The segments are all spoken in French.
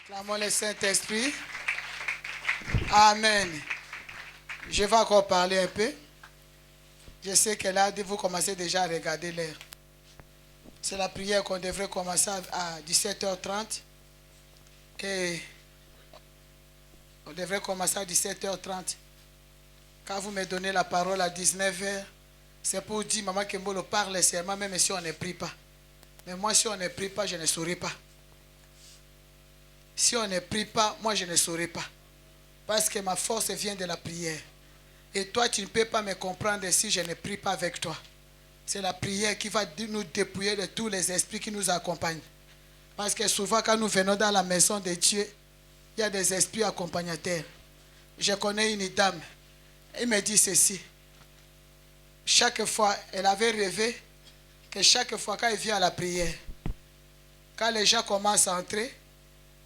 Clamons le Saint-Esprit. Amen. Je vais encore parler un peu. Je sais que là, vous commencez déjà à regarder l'heure. C'est la prière qu'on devrait commencer à 17h30. Et on devrait commencer à 17h30. Quand vous me donnez la parole à 19h, c'est pour dire, Maman Kembolo parle seulement, même si on ne prie pas. Mais moi, si on ne prie pas, je ne saurais pas. Si on ne prie pas, moi, je ne saurais pas. Parce que ma force vient de la prière. Et toi, tu ne peux pas me comprendre si je ne prie pas avec toi. C'est la prière qui va nous dépouiller de tous les esprits qui nous accompagnent. Parce que souvent, quand nous venons dans la maison de Dieu, il y a des esprits accompagnateurs. Je connais une dame. Elle me dit ceci. Chaque fois, elle avait rêvé que chaque fois quand elle vient à la prière, quand les gens commencent à entrer,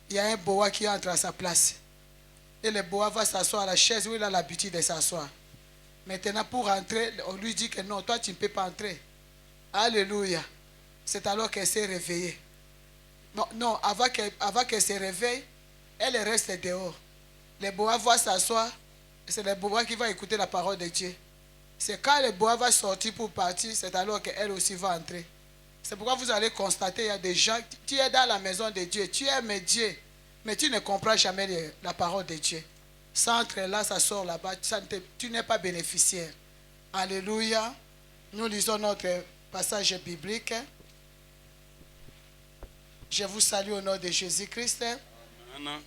il y a un boa qui entre à sa place. Et le boa va s'asseoir à la chaise où il a l'habitude de s'asseoir. Maintenant, pour entrer, on lui dit que non, toi tu ne peux pas entrer. Alléluia. C'est alors qu'elle s'est réveillée. Non, avant qu'elle se réveille, elle reste dehors. Le boa va s'asseoir. C'est le boa qui va écouter la parole de Dieu. C'est quand le boa va sortir pour partir, c'est alors qu'elle aussi va entrer. C'est pourquoi vous allez constater, il y a des gens, tu es dans la maison de Dieu, tu aimes Dieu, mais tu ne comprends jamais la parole de Dieu. Ça entre là, ça sort là-bas, tu n'es pas bénéficiaire. Alléluia. Nous lisons notre passage biblique. Je vous salue au nom de Jésus-Christ. Amen.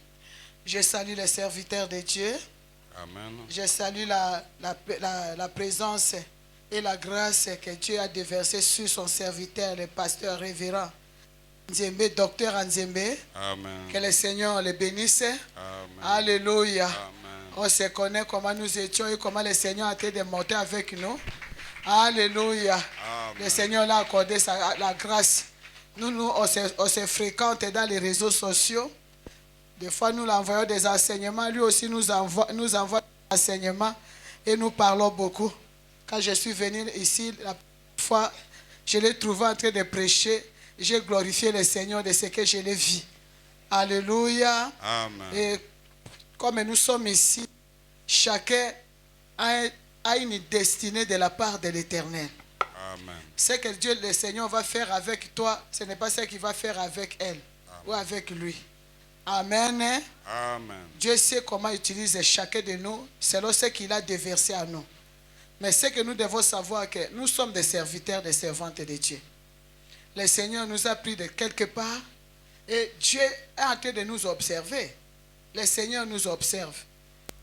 Je salue les serviteurs de Dieu. Amen. Je salue la présence et la grâce que Dieu a déversée sur son serviteur, le pasteur révérend Nzembe, docteur Nzembe. Amen. Que le Seigneur le bénisse. Amen. Alléluia. Amen. On se connaît comment nous étions et comment le Seigneur a été de monter avec nous. Alléluia. Amen. Le Seigneur l'a accordé la grâce. On se fréquente dans les réseaux sociaux. Des fois, nous l'envoyons des enseignements. Lui aussi nous envoie des enseignements et nous parlons beaucoup. Quand je suis venu ici, la fois, je l'ai trouvé en train de prêcher. J'ai glorifié le Seigneur de ce que je l'ai vu. Alléluia. Amen. Et comme nous sommes ici, chacun a une destinée de la part de l'Éternel. Amen. Ce que Dieu, le Seigneur, va faire avec toi, ce n'est pas ce qu'il va faire avec elle ou avec lui. Amen. Amen. Dieu sait comment utiliser chacun de nous selon ce qu'il a déversé à nous. Mais ce que nous devons savoir, que nous sommes des serviteurs, des servantes de Dieu. Le Seigneur nous a pris de quelque part et Dieu est en train de nous observer. Le Seigneur nous observe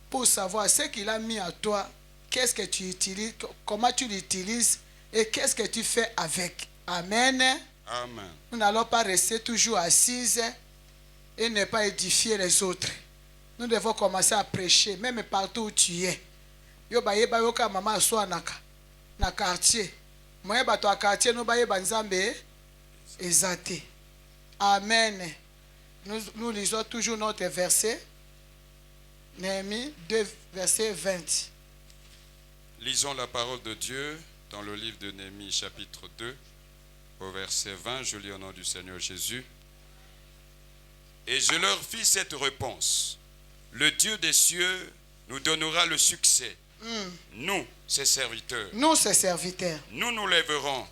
pour savoir ce qu'il a mis à toi, qu'est-ce que tu utilises, comment tu l'utilises et qu'est-ce que tu fais avec. Amen. Amen. Nous n'allons pas rester toujours assises et ne pas édifier les autres. Nous devons commencer à prêcher, même partout où tu es. Yo ba yeba yo ka mama so na quartier. Moye ba to quartier no ba yeba nzambe ezate. Amen. Nous lisons toujours notre verset. Néhémie 2 verset 20. Lisons la parole de Dieu dans le livre de Néhémie chapitre 2 au verset 20. Je lis au nom du Seigneur Jésus. Et je leur fis cette réponse. Le Dieu des cieux nous donnera le succès. Nous, ses serviteurs. Nous, ses serviteurs. Nous nous lèverons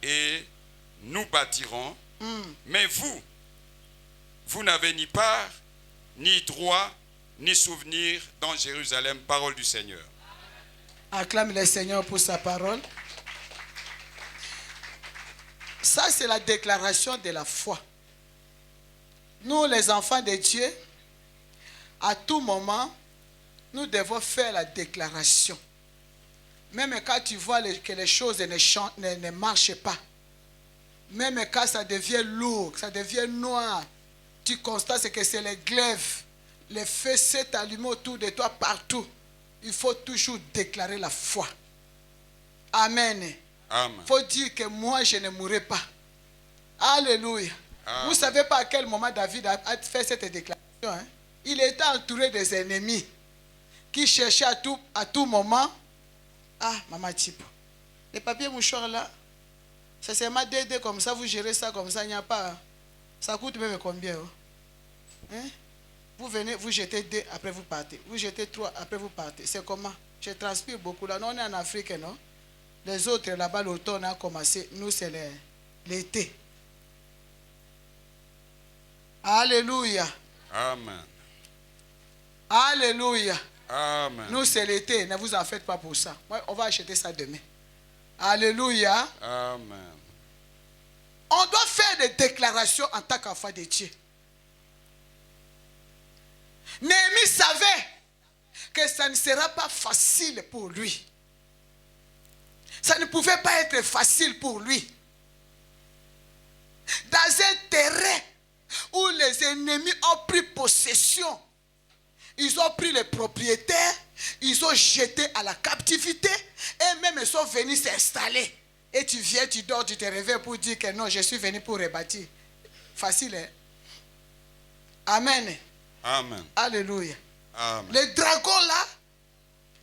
et nous bâtirons. Mais vous n'avez ni part, ni droit, ni souvenir dans Jérusalem. Parole du Seigneur. Acclame le Seigneur pour sa parole. Ça, c'est la déclaration de la foi. Nous, les enfants de Dieu, à tout moment, nous devons faire la déclaration. Même quand tu vois que les choses ne marchent pas, même quand ça devient lourd, ça devient noir, tu constates que c'est les glaives, les feux s'est allumé autour de toi partout. Il faut toujours déclarer la foi. Amen. Amen. Il faut dire que moi, je ne mourrai pas. Alléluia. Amen. Vous ne savez pas à quel moment David a fait cette déclaration. Hein? Il était entouré des ennemis qui cherchaient à tout moment. Ah, maman type. Les papiers mouchoirs là, c'est seulement DD comme ça, vous gérez ça comme ça, il n'y a pas. Ça coûte même combien? Hein? Vous venez, vous jetez 2, après vous partez. Vous jetez 3, après vous partez. C'est comment? Je transpire beaucoup. Là, nous, on est en Afrique, non? Les autres, là-bas, l'automne a commencé. Nous, c'est l'été. Alléluia. Amen. Alléluia. Amen. Nous, c'est l'été. Ne vous en faites pas pour ça. Ouais, on va acheter ça demain. Alléluia. Amen. On doit faire des déclarations en tant qu'enfant de Dieu. Néhémie savait que ça ne sera pas facile pour lui. Ça ne pouvait pas être facile pour lui. Dans un terrain où les ennemis ont pris possession, ils ont pris les propriétaires, ils ont jeté à la captivité et même ils sont venus s'installer. Et tu viens, tu dors, tu te réveilles pour dire que non, je suis venu pour rebâtir. Facile, hein? Amen. Amen. Alléluia. Amen. Les dragons là,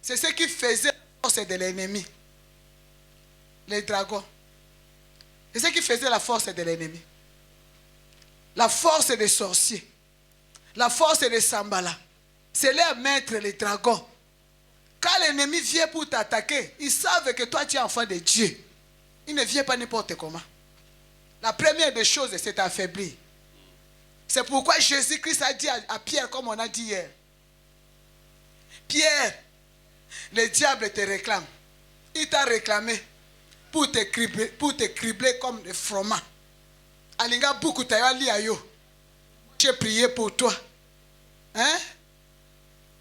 c'est ce qui faisait la force de l'ennemi. Les dragons. C'est ce qui faisait la force de l'ennemi. La force des sorciers. La force des Sambala. C'est leur maître, les dragons. Quand l'ennemi vient pour t'attaquer, ils savent que toi tu es enfant de Dieu. Il ne vient pas n'importe comment. La première des choses, c'est t'affaiblir. C'est pourquoi Jésus-Christ a dit à Pierre, comme on a dit hier, Pierre, le diable te réclame. Il t'a réclamé pour te cribler comme des froment. Alinga beaucoup tayo ali ayo. J'ai prié pour toi. Hein?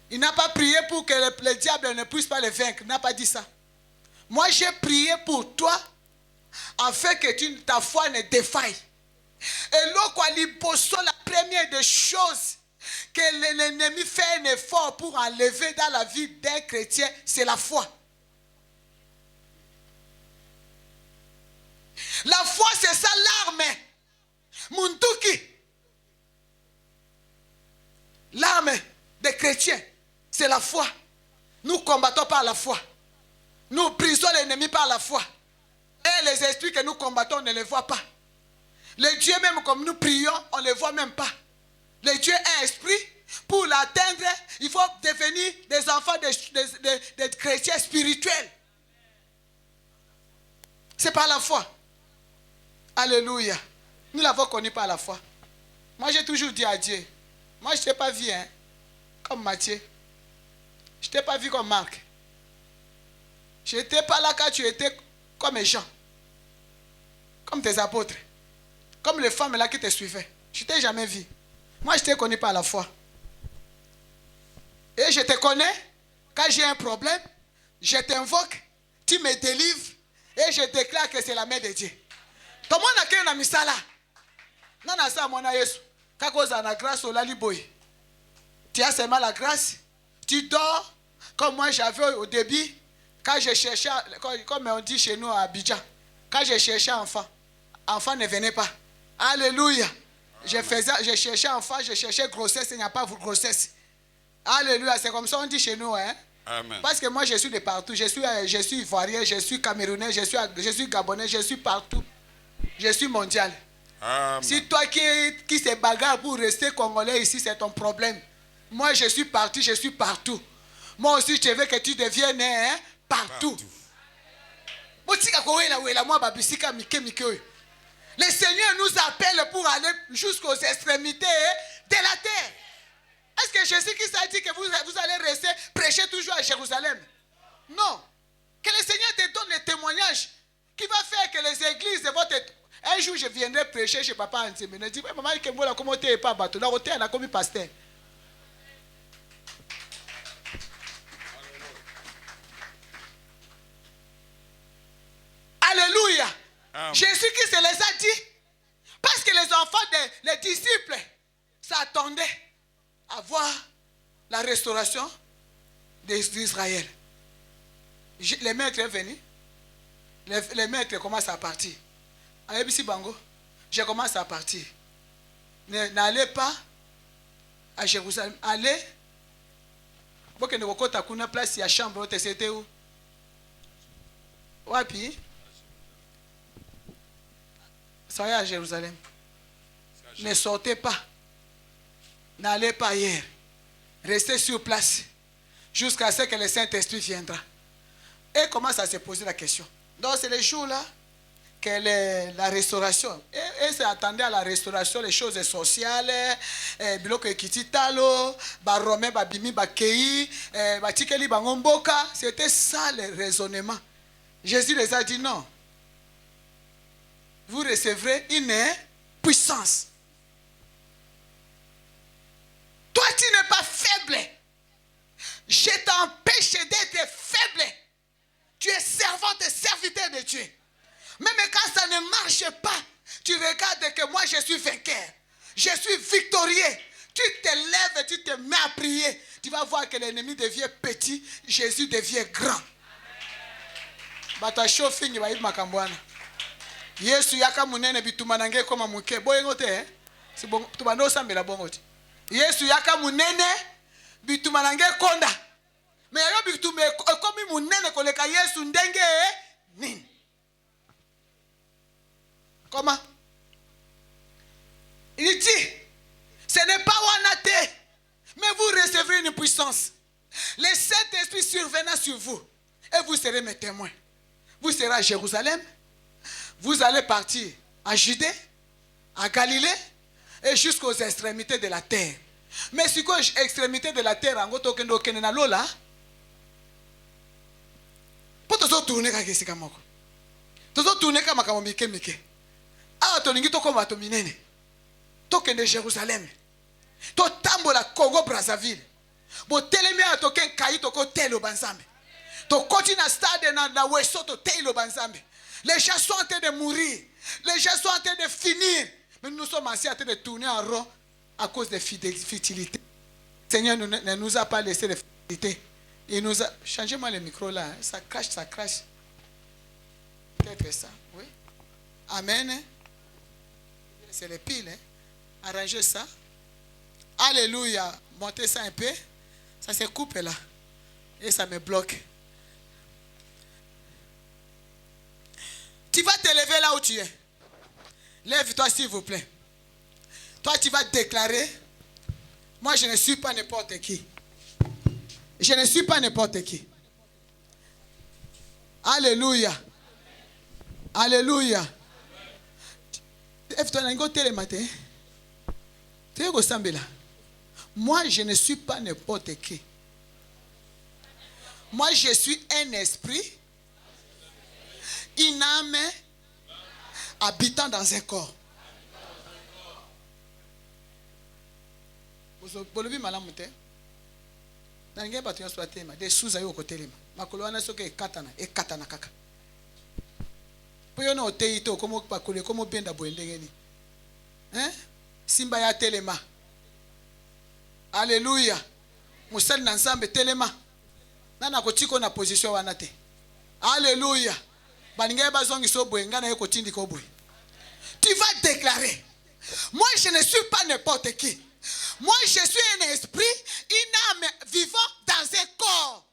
Il n'a pas prié pour que le diable ne puisse pas le vaincre. Il n'a pas dit ça. Moi, j'ai prié pour toi afin que ta foi ne défaille. Et là, la première des choses que l'ennemi fait un effort pour enlever dans la vie d'un chrétien, c'est la foi. La foi, c'est ça l'arme. Munduki. L'arme des chrétiens, c'est la foi. Nous combattons par la foi. Nous brisons l'ennemi par la foi. Et les esprits que nous combattons, on ne les voit pas. Les dieux, même comme nous prions, on ne les voit même pas. Le Dieu est esprit. Pour l'atteindre, il faut devenir des enfants des chrétiens spirituels. C'est par la foi. Alléluia. Nous l'avons connu par la foi. Moi, j'ai toujours dit à Dieu, moi, je ne t'ai pas vu comme Matthieu. Je ne t'ai pas vu comme Marc. Je n'étais pas là quand tu étais comme Jean. Comme tes apôtres. Comme les femmes là qui te suivaient. Je ne t'ai jamais vu. Moi, je t'ai connu par la foi. Et je te connais. Quand j'ai un problème, je t'invoque, tu me délivres et je déclare que c'est la main de Dieu. Tout le monde a créé un misala. Non, non, ça, mon Yesu. Quand on a la grâce au laliboy, tu as seulement la grâce. Tu dors, comme moi j'avais au début, quand je cherchais, comme on dit chez nous à Abidjan, quand je cherchais enfant ne venait pas. Alléluia. Je cherchais enfant, je cherchais grossesse, il n'y a pas de grossesse. Alléluia, c'est comme ça on dit chez nous. Hein? Amen. Parce que moi je suis de partout. Je suis ivoirien, je suis camerounais, je suis gabonais, je suis partout. Je suis mondial. Amen. Si toi qui se bagarre pour rester congolais ici, c'est ton problème. Moi je suis parti, je suis partout. Moi aussi je veux que tu deviennes partout. Le Seigneur nous appelle pour aller jusqu'aux extrémités de la terre. Est-ce que Jésus-Christ a dit que vous allez rester prêcher toujours à Jérusalem? Non. Que le Seigneur te donne le témoignage qui va faire que les églises vont te... Un jour, je viendrai prêcher chez papa Antimé. Je dis, maman, comment tu n'es pas battu? Là, tu es comme pasteur. Alléluia. Jésus-Christ les a dit. Parce que les enfants, les disciples, s'attendaient à voir la restauration d'Israël. Les maîtres sont venus. Les maîtres commencent à partir. À Ebisi Bango, je commence à partir. N'allez pas à Jérusalem. Allez. Pour que nous rencontrions une place, il y a chambre, c'était où? Wapi? Soyez à Jérusalem. Ne sortez pas. N'allez pas ailleurs. Restez sur place jusqu'à ce que le Saint-Esprit viendra. Et commence à se poser la question. Donc c'est les jours-là que la restauration. Et c'est attendait à la restauration les choses sociales, biloko ekititalo, ba Romain, ba bimi, ba kei, ba tikeli ba ngomboka. C'était ça le raisonnement. Jésus les a dit non. Vous recevrez une puissance. Toi, tu n'es pas faible. Je t'empêche d'être faible. Tu es servante et serviteur de Dieu. Même quand ça ne marche pas, tu regardes que moi je suis vainqueur. Je suis victorieux. Tu te lèves et tu te mets à prier. Tu vas voir que l'ennemi devient petit, Jésus devient grand. Bata shopping ba makambwana. Yesu yaka munene bituma nange koma muke. Boyengo te si bon tubano sambela bongo ti. Yesu yaka munene bituma nange konda. Mais yo bituma komi munene koleka Yesu ndenge nini? Comment? Il dit, ce n'est pas Wanate, mais vous recevrez une puissance. Le Saint-Esprit survenant sur vous, et vous serez mes témoins. Vous serez à Jérusalem, vous allez partir à Judée, à Galilée, et jusqu'aux extrémités de la terre. Mais si quoi extrémités de la terre, en gros, tokendo kenena lola, pour te tourner comme ça, kamoko, te tourner comme makamomike mike. Ah, tolingi to koma to minene. Tokende Jérusalem. To tambola Congo Brazzaville. Bo telemi a token kayi to ko telo banzambe. To koti na stade na weso to telo banzambe. Les gens sont en train de mourir. Les gens sont en train de finir. Mais nous sommes assis en train de tourner en rond à cause des futilités. Seigneur ne nous a pas laissé les futilités. Il nous a... Changez-moi le micro là. Hein. Ça crache, ça crache. Peut-être ça. Oui. Amen. C'est les piles. Hein. Arrangez ça. Alléluia. Montez ça un peu. Ça se coupe là. Et ça me bloque. Tu vas te lever là où tu es. Lève-toi s'il vous plaît. Toi tu vas déclarer. Moi je ne suis pas n'importe qui. Je ne suis pas n'importe qui. Alléluia. Alléluia. Moi je ne suis pas n'importe qui. Moi je suis un esprit, une âme habitant dans un corps. Des sous ayo kotelema makolo wana soke ekatana kaka po yo no teito komo pakole komo benda boendengeni hein simba ya telema. Alléluia. Musali na nzambe telema nana kotiko na position wana te. Alléluia. Balinga bazongi so boenga na yeko tindi ko boy. Tu vas déclarer, moi je ne suis pas n'importe qui. Moi, je suis un esprit, une âme vivant dans un corps.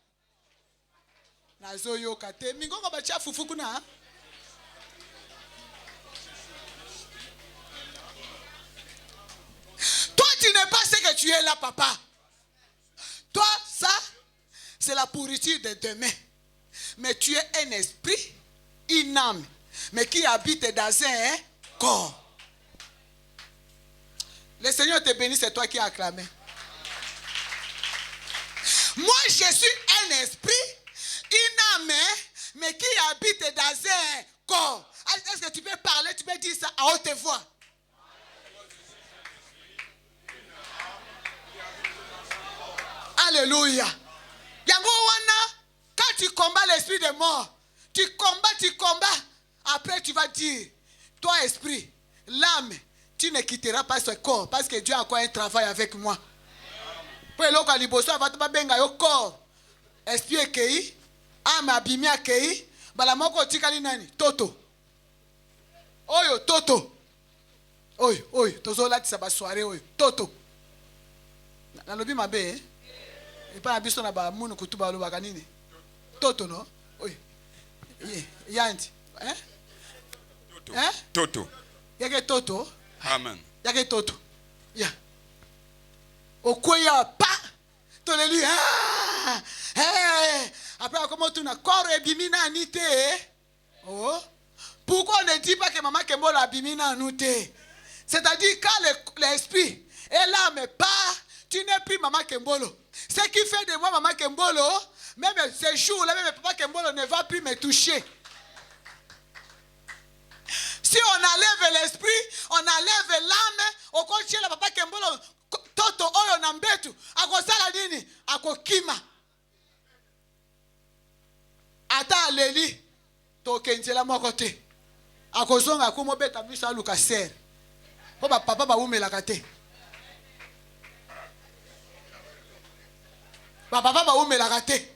Toi, tu n'es pas ce que tu es là, papa. Toi, ça, c'est la pourriture de demain. Mais tu es un esprit, une âme, mais qui habite dans un corps. Le Seigneur te bénisse, c'est toi qui as acclamé. Moi, je suis un esprit, une âme, mais qui habite dans un corps. Est-ce que tu peux parler, tu peux dire ça à haute voix? Alléluia. Quand tu combats l'esprit de mort, tu combats. Après, tu vas dire, toi, esprit, l'âme, tu ne quitteras pas ce corps parce que Dieu a encore un travail avec moi. Pour le cas liboso va benga yo corps. Esprit ekei, âme abimi akei, bala moko tikali nani? Toto. Oyo toto. Oyo, tozo lati sa ba soirée oyo. Toto. Na lobi mabe eh? E pa biso na ba munu kutuba lo bakanini. Toto no? Oyo. Yanti. Hein? Toto. Hein? Toto. Yake toto. Amen. Yake toto. Ya. Au quoi pas. Tu le lui. Après, comment tu n'as corps et bimina anité. Oh. Pourquoi on ne dit pas que maman Kembolo a bimina anité? C'est-à-dire quand l'esprit est là, mais pas, tu n'es plus maman Kembolo. Ce qui fait de moi maman Kembolo, même ces jours-là, même papa Kembolo ne va plus me toucher. Si on enlève l'esprit, on enlève l'âme, on continue la papa Kembolo, toto oyo nambetu, akosala nini, akokima. Ata leli, tokenzela mokote. Akozonga kumo beta biso aluka ser. Po ba papa ba umela kate. Ba papa ba umela kate.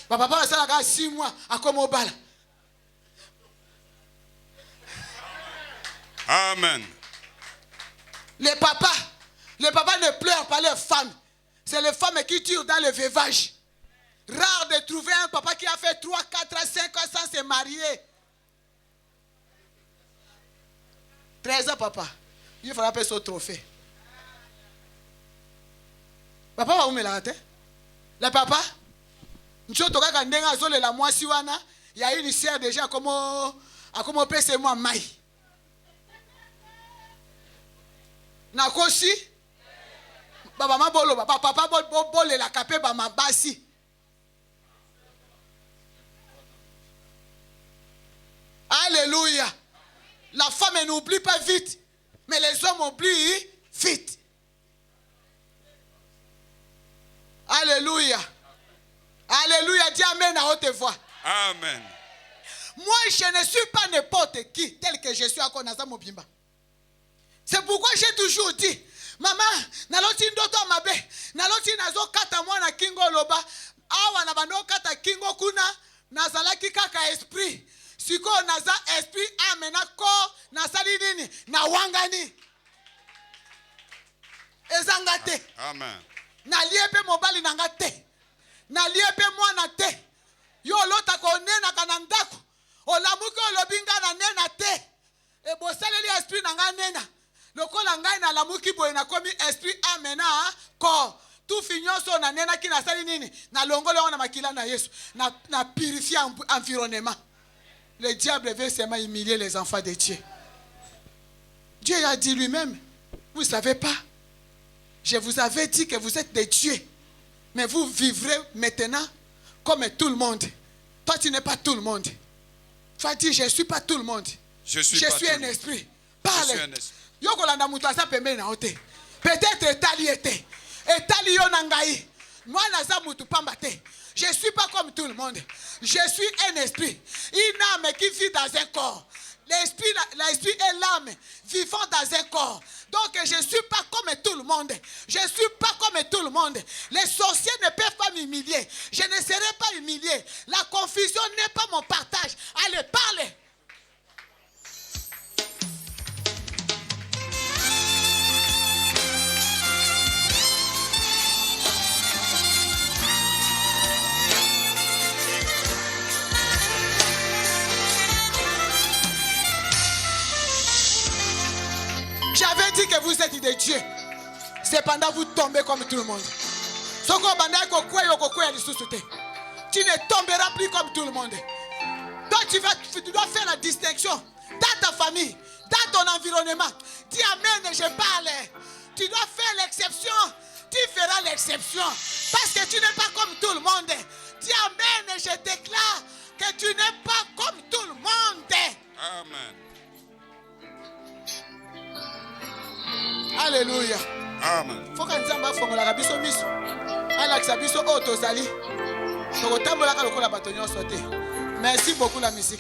Ba papa ba sala ka 6 mois akomo bala. Amen. Les papas ne pleurent pas les femmes. C'est les femmes qui tirent dans le veuvage. Rare de trouver un papa qui a fait 3, 4, 5 ans sans se marier. 13 ans, papa. Il faudra payer ce trophée. Papa va où me la rater? Le papa, nous sommes tous les gens qui la moisi wana. Il y a une sœur déjà comment payer moi maï. Nakosi, baba mabolo, papa bole la capé bama basi. Alléluia. La femme n'oublie pas vite, mais les hommes oublient vite. Alléluia. Alléluia. Dis amen à haute voix. Amen. Moi, je ne suis pas n'importe qui, tel que je suis à Konaza Mobimba. C'est pourquoi j'ai toujours dit, maman, naloti ndoto mabe, naloti nazo kata mwana kingo loba, awa na bando kata kingo kuna, nazalaki kaka esprit. Siko naza esprit amena ko nasali nini na wangani. Ezangate. Amen. Na liepe mobali nangate. Na liepe mwana te. Yo lota ko nena kanandako. Olamuko lobinga na nena te. E bosaleli esprit nanga nena. Lokola ngai na lamuki boye na komi esprit amena ko. Tout finyoso na nena ki nasali nini na longolo na makila na Yesu. Na purifier environnement. Le diable veut seulement humilier les enfants de Dieu. Dieu a dit lui-même, vous ne savez pas, je vous avais dit que vous êtes des dieux, mais vous vivrez maintenant comme tout le monde. Toi, tu n'es pas tout le monde. Tu vas dire, je ne suis pas tout le monde. Je suis un esprit. Parle. Peut-être Etali était. Etali yonangai. Moi, je ne suis pas comme tout le monde. Je suis un esprit. Une âme qui vit dans un corps. L'esprit est l'âme vivant dans un corps. Donc je ne suis pas comme tout le monde. Je ne suis pas comme tout le monde. Les sorciers ne peuvent pas m'humilier. Je ne serai pas humilié. La confusion n'est pas mon partage. Allez, parlez. J'avais dit que vous êtes des dieux. Cependant, vous tombez comme tout le monde. Tu ne tomberas plus comme tout le monde. Toi, tu dois faire la distinction dans ta famille, dans ton environnement. Dis amen, je parle. Tu dois faire l'exception. Tu feras l'exception. Parce que tu n'es pas comme tout le monde. Dis amen, je déclare que tu n'es pas comme tout le monde. Amen. Alléluia. Amen. Faut que nous ayons fait la biso miso. Alaksa biso otozali. Tokotambola ka lokola batonyo sauté. Merci beaucoup la musique.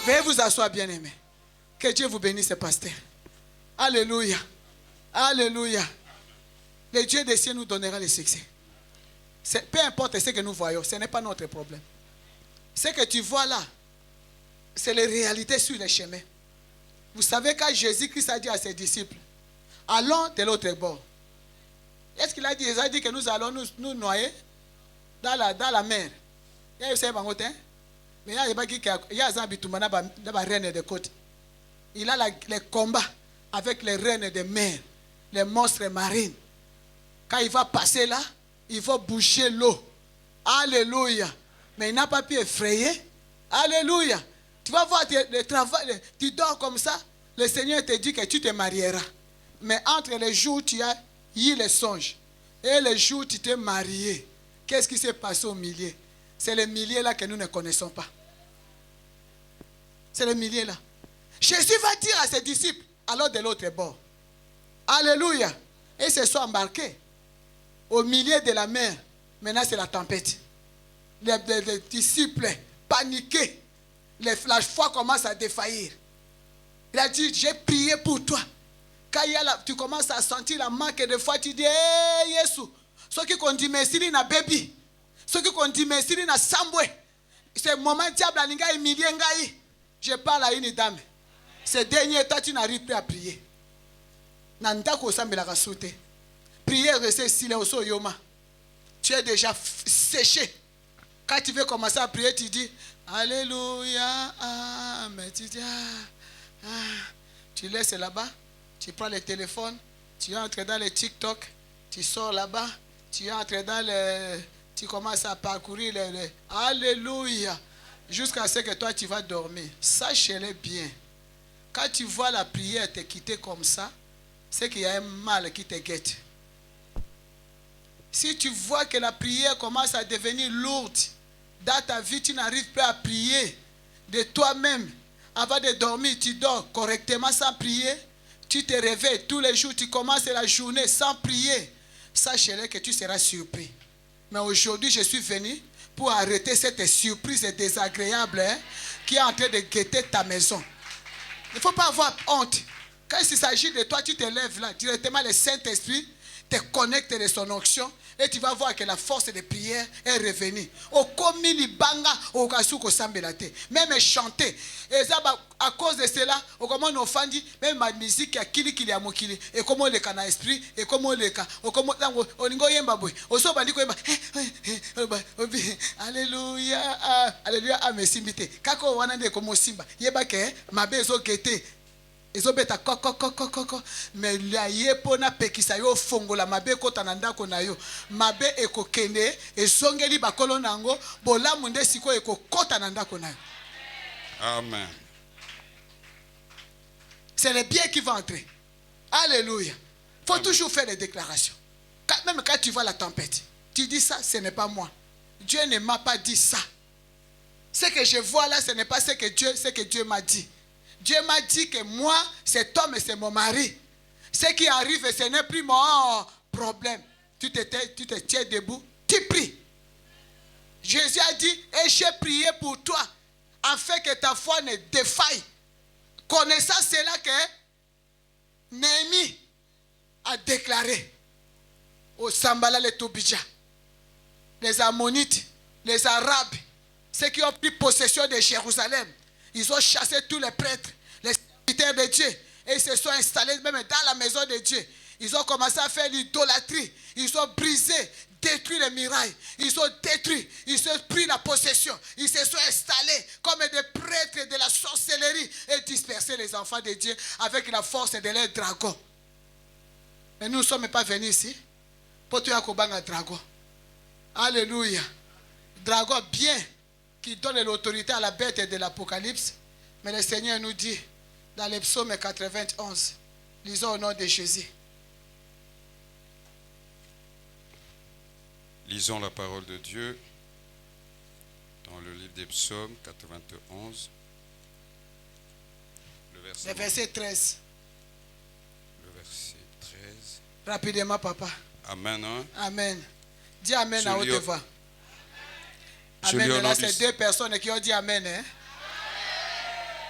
Veuillez vous asseoir bien aimé. Que Dieu vous bénisse pasteur. Alléluia. Alléluia. Le Dieu des cieux nous donnera le succès. Peu importe ce que nous voyons, ce n'est pas notre problème. Ce que tu vois là, c'est les réalités sur les chemins. Vous savez quand Jésus-Christ a dit à ses disciples, allons de l'autre bord. Est-ce qu'il a dit, il a dit que nous allons nous noyer dans la mer. Il y a eu un mais il y a un reine de côte. Il a les combats avec les reines de mer. les monstres marins. Quand il va passer là, il faut boucher l'eau. Alléluia. Mais il n'a pas pu effrayer. Alléluia. Tu vas voir le travail, tu dors comme ça, le Seigneur te dit que tu te marieras. Mais entre les jours où tu as eu les songes et les jours où tu t'es marié, qu'est-ce qui s'est passé au milieu? C'est le milieu là que nous ne connaissons pas. C'est le milieu là. Jésus va dire à ses disciples, alors de l'autre bord. Alléluia. Et ils se sont embarqués au milieu de la mer. Maintenant c'est la tempête. Les disciples paniqués. La foi commence à défaillir. Il a dit, j'ai prié pour toi. Quand tu commences à sentir la marque de foi, tu dis, hey, Yesu, ceux qui ont dit merci na baby, ceux qui ont dit merci na sambwe, c'est le moment diable a humilié ngai. Je parle à une dame. Ces derniers temps, tu n'arrives plus à prier. Nandako sambela kasute. Prier, rester silence au yoma. Tu es déjà séché. Quand tu veux commencer à prier, tu dis, Alléluia, Amen. Tu dis, tu laisses là-bas, tu prends le téléphone, tu entres dans le TikTok, tu sors là-bas, tu entres dans le... Tu commences à parcourir le Alléluia, jusqu'à ce que toi tu vas dormir. Sachez-le bien. Quand tu vois la prière te quitter comme ça, c'est qu'il y a un mal qui te guette. Si tu vois que la prière commence à devenir lourde, dans ta vie, tu n'arrives plus à prier de toi-même. Avant de dormir, tu dors correctement sans prier. Tu te réveilles tous les jours, tu commences la journée sans prier. Sache-le que tu seras surpris. Mais aujourd'hui, je suis venu pour arrêter cette surprise désagréable qui est en train de guetter ta maison. Il ne faut pas avoir honte. Quand il s'agit de toi, tu te lèves là. Directement, le Saint-Esprit te connecte de son onction. Et tu vas voir que la force de prière est revenue. Même chanter. Et ça, à cause de cela, on offendit, même ma musique a kili a mokili. Et comment le kana esprit, et comment le ka, on go yemba boy. Oso bandiko yemba. Alléluia, alléluia, amen simite. Kako wanande komo simba. Yeba ke, mabe zo gete. Ezobeta koko mais la yepona pekisa yo fongola mabe kota na ndako na yo mabe ekokende esongeli bakolo nango bolamu nde siko ekokota na ndako na yo. Amen. C'est le bien qui va entrer. Alléluia. Faut Amen. Toujours faire des déclarations. Même quand tu vois la tempête, tu dis ça, ce n'est pas moi. Dieu ne m'a pas dit ça. Ce que je vois là, ce n'est pas ce que Dieu m'a dit. Dieu m'a dit que moi, cet homme, c'est mon mari. Ce qui arrive, ce n'est plus mon problème. Tu te tiens debout, tu pries. Jésus a dit, et j'ai prié pour toi, afin que ta foi ne défaille. Connaissant cela que Néhémie a déclaré au Sambala les Tobija, les Ammonites, les Arabes, ceux qui ont pris possession de Jérusalem. Ils ont chassé tous les prêtres, les serviteurs de Dieu. Et ils se sont installés même dans la maison de Dieu. Ils ont commencé à faire l'idolâtrie. Ils ont brisé, détruit les murailles. Ils ont détruit. Ils ont pris la possession. Ils se sont installés comme des prêtres de la sorcellerie et dispersé les enfants de Dieu avec la force de leurs dragons. Mais nous ne sommes pas venus ici pour tuer un dragon. Alléluia. Dragon bien, qui donne l'autorité à la bête de l'Apocalypse. Mais le Seigneur nous dit, dans le psaume 91, lisons au nom de Jésus. Lisons la parole de Dieu dans le livre des psaumes 91, le verset 13. Le verset 13. Rapidement, papa. Amen. Hein? Amen. Dis Amen à haute voix. Amen. Là, c'est deux personnes qui ont dit Amen. Hein?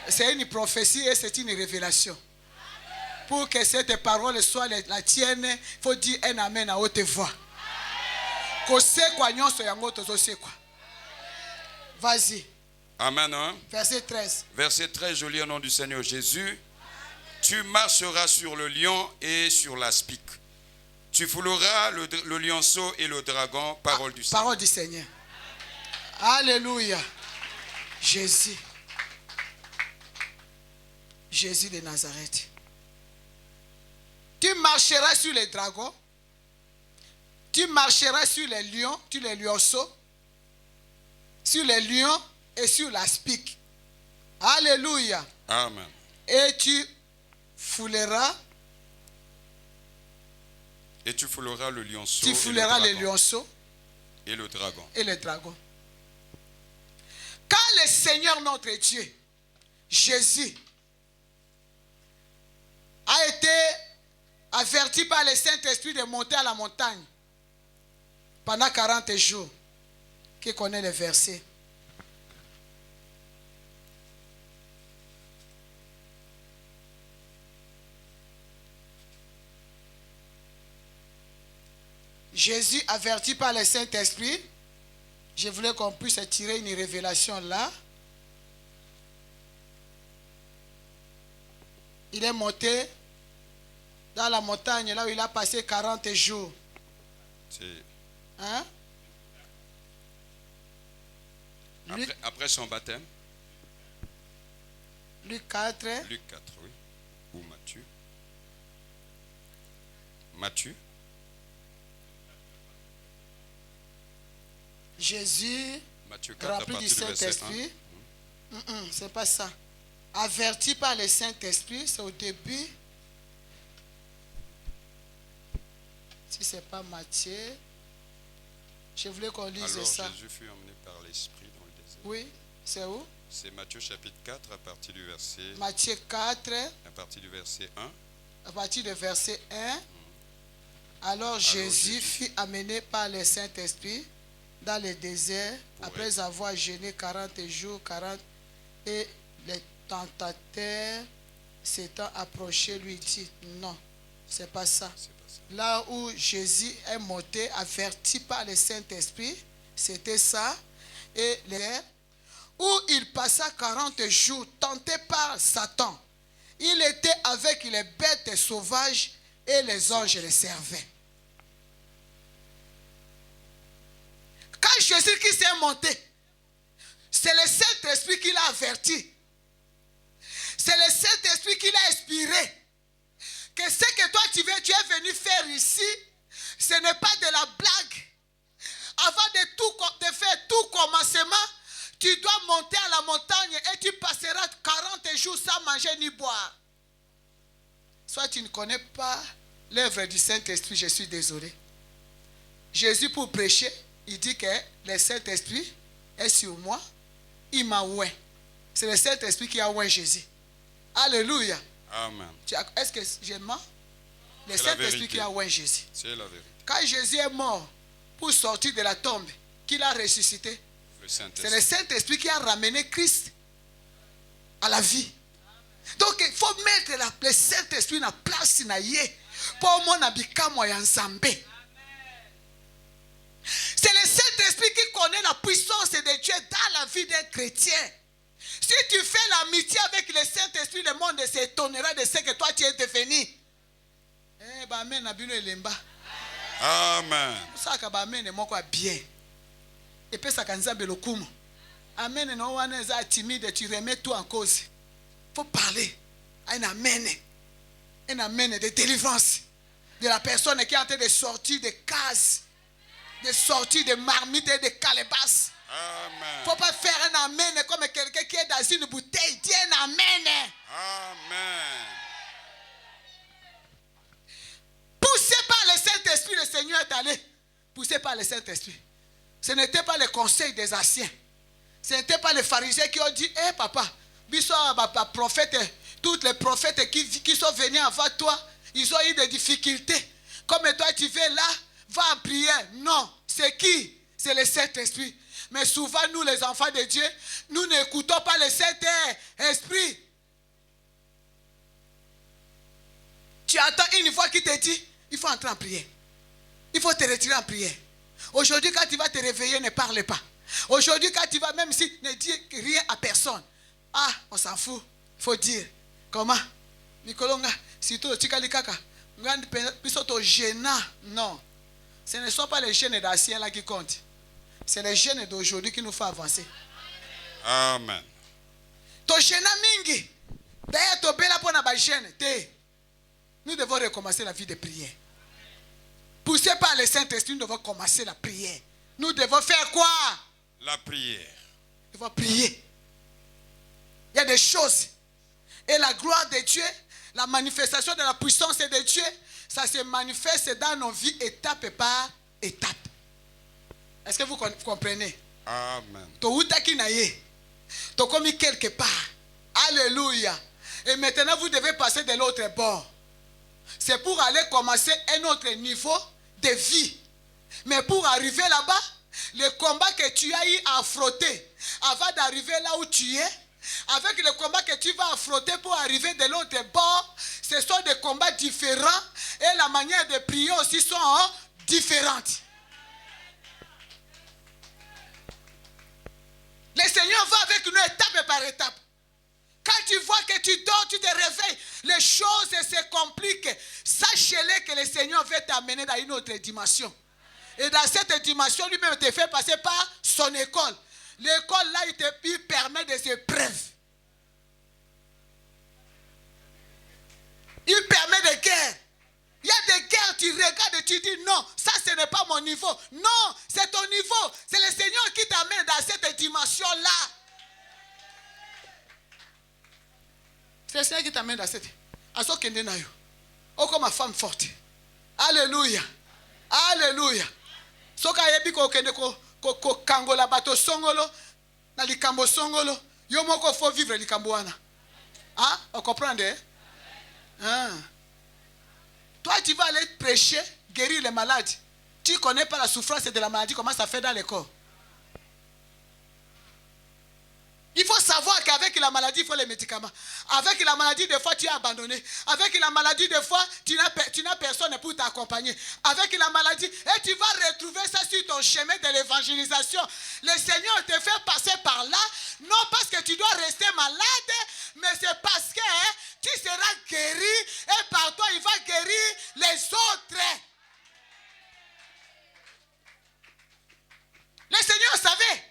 C'est une prophétie et c'est une révélation. Pour que cette parole soit la tienne, il faut dire un Amen à haute voix. Vas-y. Amen. Hein? Verset 13. Verset 13, je lis au nom du Seigneur Jésus. Tu marcheras sur le lion et sur l'aspic. Tu fouleras le lionceau et le dragon. Parole du Seigneur. Parole du Seigneur. Alléluia. Jésus. Jésus de Nazareth. Tu marcheras sur les dragons. Tu marcheras sur les lions, sur les lionceaux, sur les lions et sur l'aspic. Alléluia. Amen. Et tu fouleras. Et tu fouleras le lionceau. Tu fouleras les lionceaux et le dragon. Et le dragon. Quand le Seigneur notre Dieu, Jésus, a été averti par le Saint-Esprit de monter à la montagne pendant 40 jours, qui connaît les versets. Jésus, averti par le Saint-Esprit, je voulais qu'on puisse tirer une révélation là. Il est monté dans la montagne, là où il a passé 40 jours. Hein? Après son baptême. Luc 4. Luc 4, oui. Ou Matthieu. Matthieu. Jésus, Matthieu 4, rempli du Saint-Esprit. C'est pas ça. Averti par le Saint-Esprit, c'est au début. Si ce n'est pas Matthieu, je voulais qu'on lise alors, ça. Jésus fut emmené par l'Esprit dans le désert. Oui, c'est où? C'est Matthieu chapitre 4 à partir du verset. Matthieu 4. À partir du verset 1. À partir du verset 1. Alors Jésus fut amené par le Saint-Esprit dans le désert après avoir jeûné 40 jours, 40 et les tentateurs s'étant approchés lui dit non, c'est pas ça. Là où Jésus est monté, averti par le Saint-Esprit, c'était ça. Et où il passa 40 jours tenté par Satan. Il était avec les bêtes sauvages et les anges les servaient. Quand Jésus qui s'est monté, c'est le Saint-Esprit qui l'a averti. C'est le Saint-Esprit qui l'a inspiré. Que ce que toi tu es venu faire ici, ce n'est pas de la blague. Avant de faire tout commencement, tu dois monter à la montagne et tu passeras 40 jours sans manger ni boire. Soit tu ne connais pas l'œuvre du Saint-Esprit, je suis désolé. Jésus pour prêcher, il dit que le Saint-Esprit est sur moi, il m'a oint. C'est le Saint-Esprit qui a oint Jésus. Alléluia. Amen. Est-ce que j'ai menti? Le Saint-Esprit qui a oint Jésus. C'est la vérité. Quand Jésus est mort pour sortir de la tombe, qu'il a ressuscité, c'est le Saint-Esprit qui a ramené Christ à la vie. Donc il faut mettre le Saint-Esprit en place pour mon habika moyen zambé. C'est le Saint-Esprit qui connaît la puissance de Dieu dans la vie d'un chrétien. Si tu fais l'amitié avec le Saint-Esprit, le monde s'étonnera de ce que toi tu es devenu. Amen. Ça bien. Et puis ça Amen. Non one est timide, tu remets tout en cause. Faut parler. Un amen. Un amen de délivrance de la personne qui est en train de sortir des cases, de sortir des marmites et des calebasses. Amen. Faut pas faire un amen comme quelqu'un qui est dans une bouteille. Dis un amen. Amen. Poussé par le Saint-Esprit, le Seigneur est allé. Poussé par le Saint-Esprit. Ce n'était pas le conseil des anciens. Ce n'était pas les pharisiens qui ont dit, papa, prophète, tous les prophètes qui sont venus avant toi, ils ont eu des difficultés. Comme toi tu vas là, va en prière. Non, c'est qui? C'est le Saint-Esprit. Mais souvent, nous les enfants de Dieu, nous n'écoutons pas le Saint-Esprit. Tu attends une fois qu'il te dit, il faut entrer en prière. Il faut te retirer en prière. Aujourd'hui, quand tu vas te réveiller, ne parle pas. Aujourd'hui, quand tu vas, même si ne dis rien à personne. Ah, on s'en fout. Il faut dire. Comment? Nicolonga, si tu es kaka, non. Ce ne sont pas les jeunes d'anciens là qui comptent. C'est les jeunes d'aujourd'hui qui nous font avancer. Amen. To jeune mingi. D'ailleurs, to bela pour na ba jeune. Te. Nous devons recommencer la vie de prière. Poussés par le Saint-Esprit, nous devons commencer la prière. Nous devons faire quoi? La prière. Nous devons prier. Il y a des choses. Et la gloire de Dieu, la manifestation de la puissance de Dieu, ça se manifeste dans nos vies étape par étape. Est-ce que vous comprenez? Amen. Tu as commis quelque part. Alléluia. Et maintenant, vous devez passer de l'autre bord. C'est pour aller commencer un autre niveau de vie. Mais pour arriver là-bas, le combat que tu as eu à affronter avant d'arriver là où tu es, avec le combat que tu vas affronter pour arriver de l'autre bord, ce sont des combats différents et la manière de prier aussi sont différentes. Le Seigneur va avec nous étape par étape. Quand tu vois que tu dors, tu te réveilles, les choses se compliquent. Sache-le que le Seigneur veut t'amener dans une autre dimension. Et dans cette dimension, lui-même te fait passer par son école. L'école là, il permet des épreuves. Il permet des guerres. Il y a des guerres, tu regardes et tu dis non, ça ce n'est pas mon niveau. Non, c'est ton niveau. C'est le Seigneur qui t'amène dans cette dimension-là. C'est le Seigneur qui t'amène dans cette. Oh, comme ma femme forte. Alléluia. Alléluia. Soka yebi ko kende ko kangola bato songolo na likambo songolo. Yo moko faut vivre likambo wana. Ah, on comprend hein? Ah. Toi, tu vas aller prêcher, guérir les malades. Tu ne connais pas la souffrance de la maladie, comment ça fait dans le corps. Il faut savoir qu'avec la maladie, il faut les médicaments. Avec la maladie, des fois, tu es abandonné. Avec la maladie, des fois, tu n'as personne pour t'accompagner. Avec la maladie, et tu vas retrouver ça sur ton chemin de l'évangélisation. Le Seigneur te fait passer par là, non parce que tu dois rester malade, mais c'est parce que tu seras guéri et par toi, il va guérir les autres. Le Seigneur savait.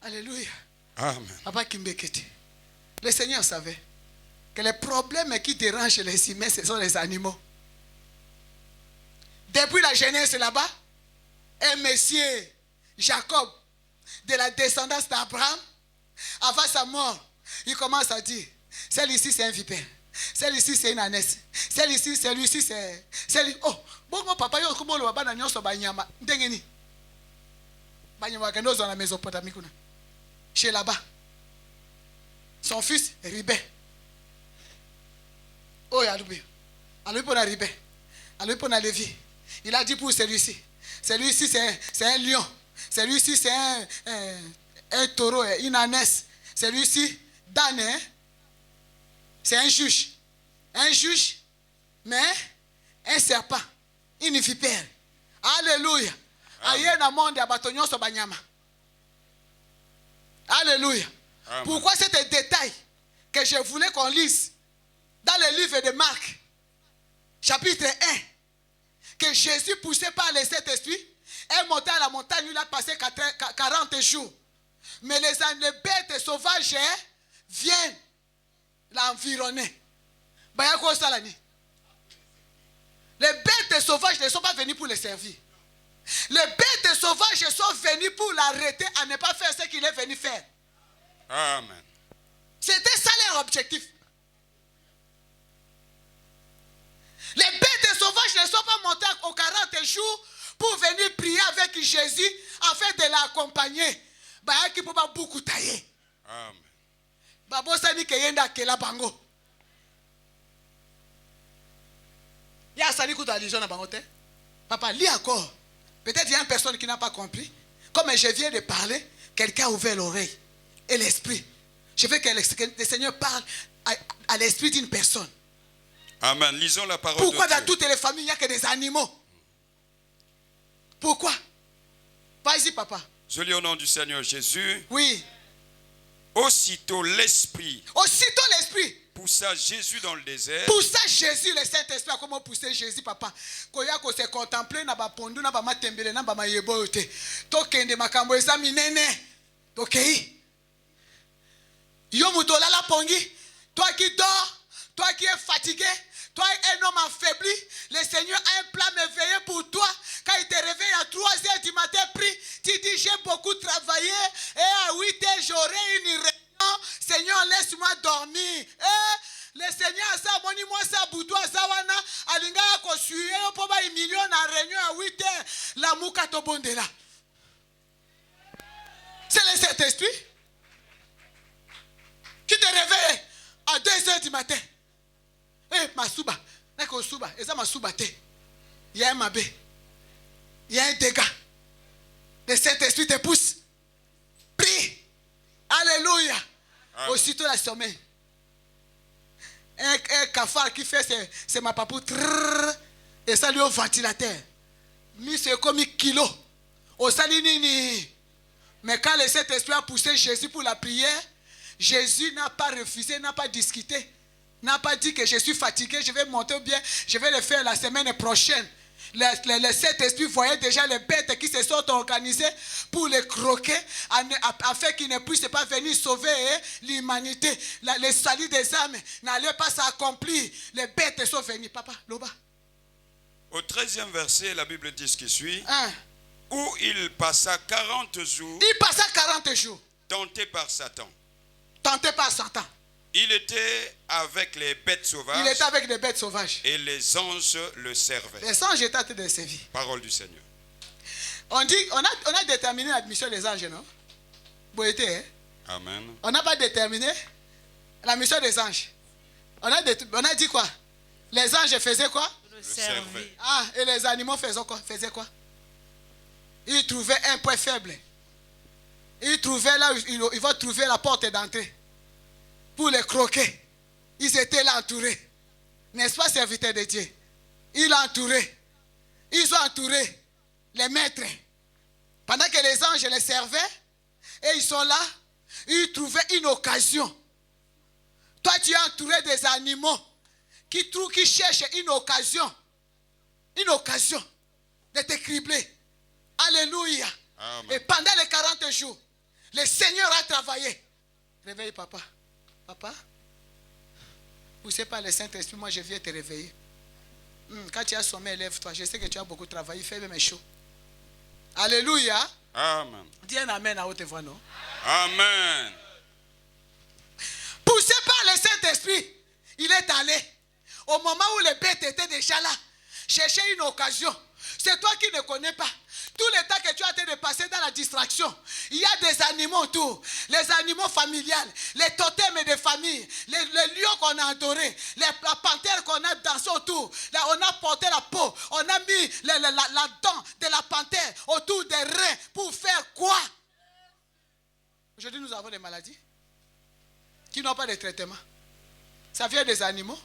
Alléluia. Amen. Papa Kimbekete. Le Seigneur savait que les problèmes qui dérangent les humains, ce sont les animaux. Depuis la jeunesse là-bas, un monsieur Jacob, de la descendance d'Abraham, avant sa mort, il commence à dire, celle-ci c'est un vipère, celle-ci c'est une ânesse, celle-ci, celui-ci c'est... Oh, bon, mon papa, yo, comment le papa n'a pas banyama, ndengeni. Banyama kendo dans la Mésopotamie kuna. Chez là-bas. Son fils, Ribé. Oh, Yaloubi. Alors, pour Ribé. Alors, pour Lévi. Il a dit pour celui-ci. Celui-ci, c'est un lion. Celui-ci, c'est un taureau, une ânesse. Celui-ci, Dan, hein? C'est un juge. Un juge, mais un serpent. Une vipère. Alléluia. Aïe, na monde, abatonyon so banyama. Alléluia. Amen. Pourquoi c'est un détail que je voulais qu'on lise dans le livre de Marc, chapitre 1, que Jésus, poussé par le Saint-Esprit, est monté à la montagne, il a passé 40 jours. Mais les bêtes sauvages viennent l'environner. Les bêtes sauvages ne sont pas venus pour les servir. Les bêtes sauvages sont venus pour l'arrêter à ne pas faire ce qu'il est venu faire. Amen. C'était ça leur objectif. Les bêtes sauvages ne sont pas montées aux 40 jours pour venir prier avec Jésus afin de l'accompagner. Amen. Papa, lis encore. Peut-être il y a une personne qui n'a pas compris. Comme je viens de parler, quelqu'un a ouvert l'oreille et l'esprit. Je veux que le Seigneur parle à l'esprit d'une personne. Amen. Lisons la parole Pourquoi de Dieu. Dans toutes les familles, il n'y a que des animaux? Pourquoi? Vas-y, papa. Je lis au nom du Seigneur Jésus. Oui. Aussitôt l'esprit poussa Jésus dans le désert. Poussa Jésus, le Saint-Esprit. Comment pousser Jésus, papa? Koya ko se contempler na ba pondu na ba matembele na ba mayebo te. Tokende makambo examinene. Tokei. Yo mutola la pongi. Toi qui dors, toi qui es fatigué, toi un homme affaibli, le Seigneur a un plan merveilleux pour toi. Quand il te réveille à 3h du matin, prie, tu dis j'ai beaucoup travaillé et à 8h j'aurai une réunion. Seigneur, laisse-moi dormir. Le Seigneur a ça, moi ça, boudoua, zawana, alinga ko suye, poba un million en réunion à 8h, la mouka tobondela. C'est le Saint-Esprit qui te réveille à 2h du matin. Masuba, nako suba, eza masuba te. Il y a un mabé, il y a un dégât. Le Saint-Esprit te pousse. Prie. Alléluia. Amen. Aussitôt la sommeil. Un cafard qui fait c'est ma papou. Et ça lui au ventilateur. Lui c'est comme un kilo. Au salinini. Mais quand le Saint-Esprit a poussé Jésus pour la prière, Jésus n'a pas refusé, n'a pas discuté, n'a pas dit que je suis fatigué, je vais monter ou bien je vais le faire la semaine prochaine. Le Saint-Esprit voyait déjà les bêtes qui se sont organisées pour les croquer afin qu'ils ne puissent pas venir sauver l'humanité. Le salut des âmes n'allait pas s'accomplir. Les bêtes sont venues. Papa, Loba. Au 13e verset, la Bible dit ce qui suit. Où il passa 40 jours. Il passa 40 jours. Tenté par Satan. Tenté par Satan. Il était avec les bêtes sauvages. Il était avec les bêtes sauvages. Et les anges le servaient. Les anges étaient en train de le servir. Parole du Seigneur. On dit, on a déterminé la mission des anges, non? Boété, hein? Amen. On n'a pas déterminé la mission des anges. On a dit quoi? Les anges faisaient quoi? Le servaient. Et les animaux faisaient quoi? Ils trouvaient un point faible. Ils trouvaient là où ils vont trouver la porte d'entrée. Pour les croquer. Ils étaient là entourés. N'est-ce pas, serviteurs de Dieu? Ils l'ont entouré. Ils ont entouré les maîtres. Pendant que les anges les servaient, et ils sont là, ils trouvaient une occasion. Toi, tu es entouré des animaux qui cherchent une occasion de te cribler. Alléluia. Amen. Et pendant les 40 jours, le Seigneur a travaillé. Réveille papa. Papa, poussé par le Saint-Esprit, moi je viens te réveiller. Quand tu as sommeil, lève-toi. Je sais que tu as beaucoup travaillé, fais même chaud. Alléluia. Amen. Dis un amen à haute voix, non? Amen. Poussé par le Saint-Esprit, il est allé. Au moment où les bêtes étaient déjà là, chercher une occasion. C'est toi qui ne connais pas. Tout le temps que tu as été de passer dans la distraction, il y a des animaux autour, les animaux familiales, les totems de famille, les lions qu'on a adorés, la panthère qu'on a dansé autour. Là, on a porté la peau, on a mis la dent de la panthère autour des reins pour faire quoi? Aujourd'hui, nous avons des maladies qui n'ont pas de traitement. Ça vient des animaux.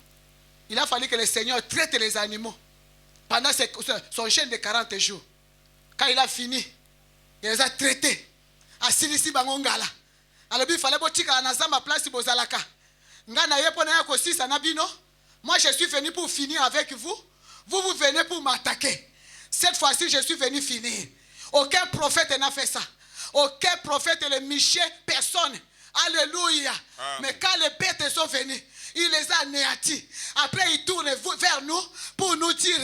Il a fallu que le Seigneur traite les animaux pendant son jeûne de 40 jours. Quand il a fini, il les a traités. Asilisi bangongala. Alors il fallait que tu ma place bozalaka. Ngana yepo na yako sisa na bino. Moi je suis venu pour finir avec vous. Vous venez pour m'attaquer. Cette fois-ci je suis venu finir. Aucun prophète n'a fait ça. Aucun prophète ne michait personne. Alléluia. Amen. Mais quand les bêtes sont venues, il les a anéantis. Après, il tourne vers nous pour nous dire,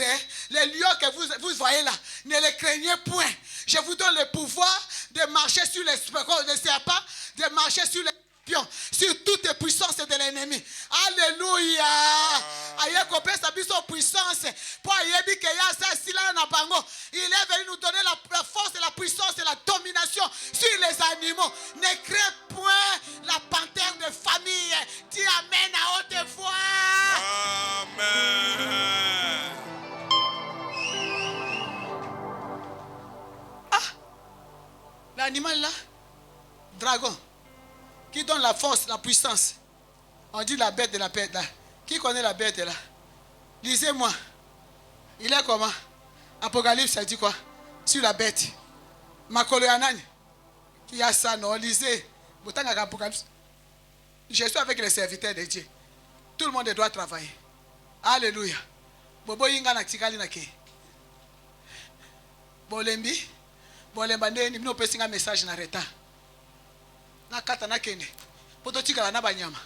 les lions que vous voyez là, ne les craignez point. Je vous donne le pouvoir de marcher sur les serpents, de marcher sur les pions, sur toutes les puissances de l'ennemi. Alléluia. Il est venu nous donner la force et la puissance et la domination sur les animaux. Ne crée point la panthère de famille. Dis amen à haute voix. Amen. L'animal là, dragon, qui donne la force, la puissance. On dit la bête de la bête là. Qui connaît la bête là? Lisez-moi. Il est comment? Apocalypse, ça dit quoi? Sur la bête. Makolo Yanani. Qui a ça, non? Lisez. Apocalypse. Je suis avec les serviteurs de Dieu. Tout le monde doit travailler. Alléluia. Bobo yinga na tikali na ke. Bolembi. Bolemba ndeni mino pesinga message na retard. Na kata na kende. Poto tikala na banyama.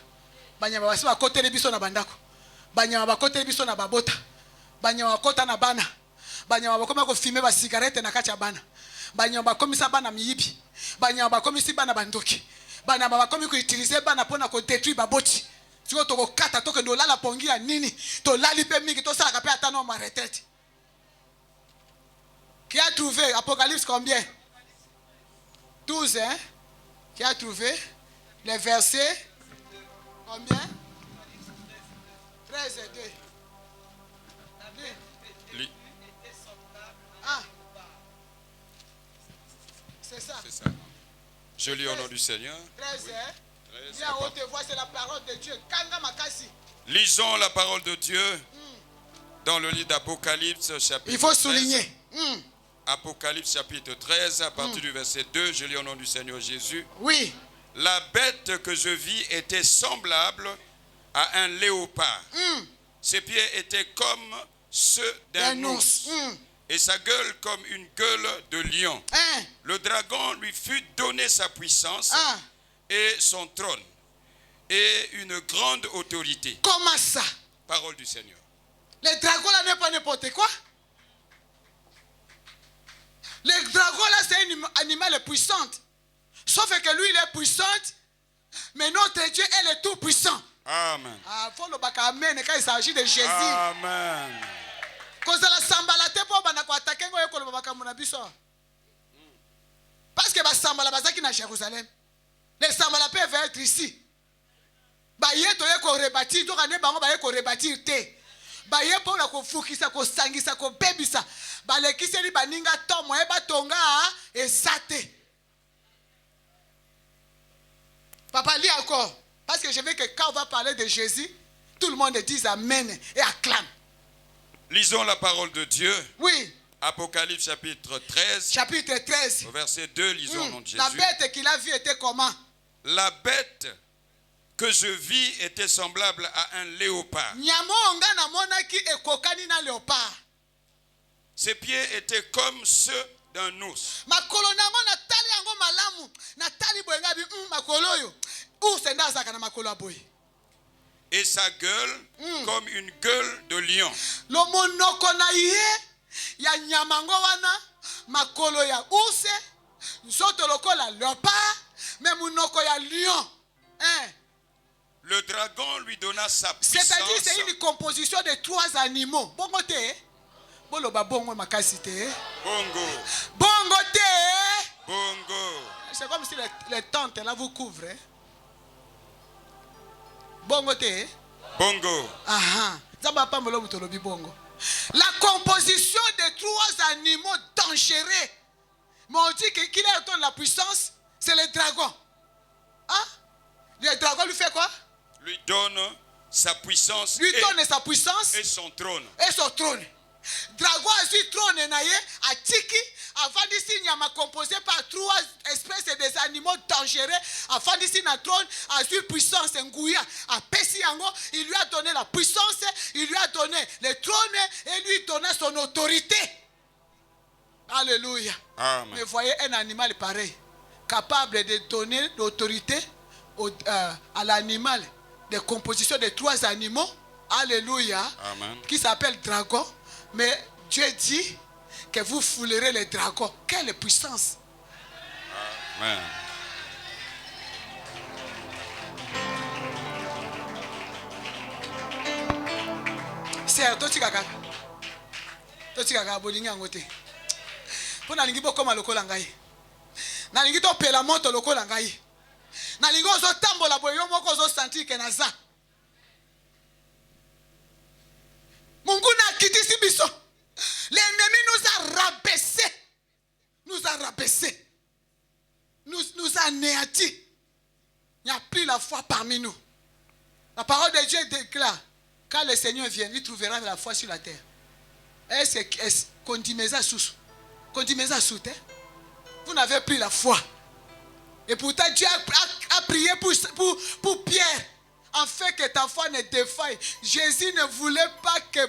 Banyama basi bakotele biso na bandako. banyama bakoteli biso na babota, banyama bakota na bana, banyama bakoma ko fumer ba cigarette na kati ya bana, banyama bakomisa bana miyibi, banyama bakomisi bana bandoki, banyama bakomi ko utiliser bana pona ko détruire baboti. Si on toko kata toke ndo lala pongi ya nini, to lali pe mingi to sala ka pe atano ma retraite. Qui a trouvé Apocalypse combien? 12, hein? Qui a trouvé les versets combien? 13 et 2. Ah. C'est ça. C'est ça. Je lis au nom du Seigneur. 13, hein? 13, Viens, on te voit, c'est la parole de Dieu. Kanga makasi. lisons la parole de Dieu dans le livre d'Apocalypse chapitre 13. Il faut souligner. Apocalypse chapitre 13 à partir du verset 2. Je lis au nom du Seigneur Jésus. Oui. La bête que je vis était semblable à un léopard. Ses pieds étaient comme ceux d'un ours. Et sa gueule comme une gueule de lion. Le dragon lui fut donné sa puissance et son trône et une grande autorité. Comment ça? Parole du Seigneur. Le dragon là n'est pas n'importe quoi. Le dragon là c'est un animal puissant. Sauf que lui il est puissant, mais notre Dieu elle est tout puissant. Amen. Ah, faut le bac amen quand il s'agit de Jésus. Amen. Parce que la sambala te po bana ko attaquer ngo yekolo babaka mona biso. Parce que ba sambala bazaki na Jérusalem. Les sambala peuvent être ici. Ba yeto yeko rebâtir to kane bango ba yeko rebâtir te. Ba yepo na ko fukisa ko sangisa ko bebisa. Ba lekiseli baninga tomo e batonga ezate. Papa lis encore parce que je veux que quand on va parler de Jésus, tout le monde dise amen et acclame. Lisons la parole de Dieu. Oui. Apocalypse chapitre 13. Chapitre 13. Au verset 2, lisons au nom de Jésus. La bête qu'il a vue était comment? La bête que je vis était semblable à un léopard. Ses pieds étaient comme ceux d'un ours. Et sa gueule comme une gueule de lion. Ya nyamango wana makolo ya use nzoto lokola léopard mais munoko ya lion. Le dragon lui donna sa puissance. C'est-à-dire c'est une composition de trois animaux. Bongo te boloba bongo makasi te. Bongo. Bongo te. Bongo. C'est comme si les tentes là vous couvrent. Bongo te. Bongo. Aha. Zamba pa molo mutolobi bongo. La composition de trois animaux dangereux. Mais on dit qu'il a la puissance, c'est le dragon. Hein? Le dragon lui fait quoi? Lui donne sa puissance. Lui donne sa puissance. Et son trône. Et son trône. Dragon a su trône naye a tiki avant d'ici nyama composé par trois espèces des animaux dangereux avant d'ici na trône a su puissance ngouya a pesi yango il lui a donné la puissance il lui a donné le trône et lui donné son autorité. Alléluia. Amen. Mais voyez un animal pareil capable de donner l'autorité à l'animal de composition de trois animaux. Alléluia. Amen. Qui s'appelle dragon. Mais Dieu dit que vous foulerez les dragons. Quelle puissance! Amen. C'est toi kaka. Toi kaka bolingi angote. Pour na lingi bokoma lokola ngai. Na lingi to pela moto lokola ngai. Na lingi ozo tambola boyo moko ozo sentir que naza. Munguna kitisi biso. L'ennemi nous a rabaissés. Nous a rabaissés. Nous a anéantis. Il n'y a plus la foi parmi nous. La parole de Dieu déclare, quand le Seigneur vient, il trouvera la foi sur la terre. Est-ce condimeza sous? Condimeza sous terre? Vous n'avez plus la foi. Et pourtant Dieu a prié pour Pierre. En fait que ta foi ne défaille. Jésus ne voulait pas que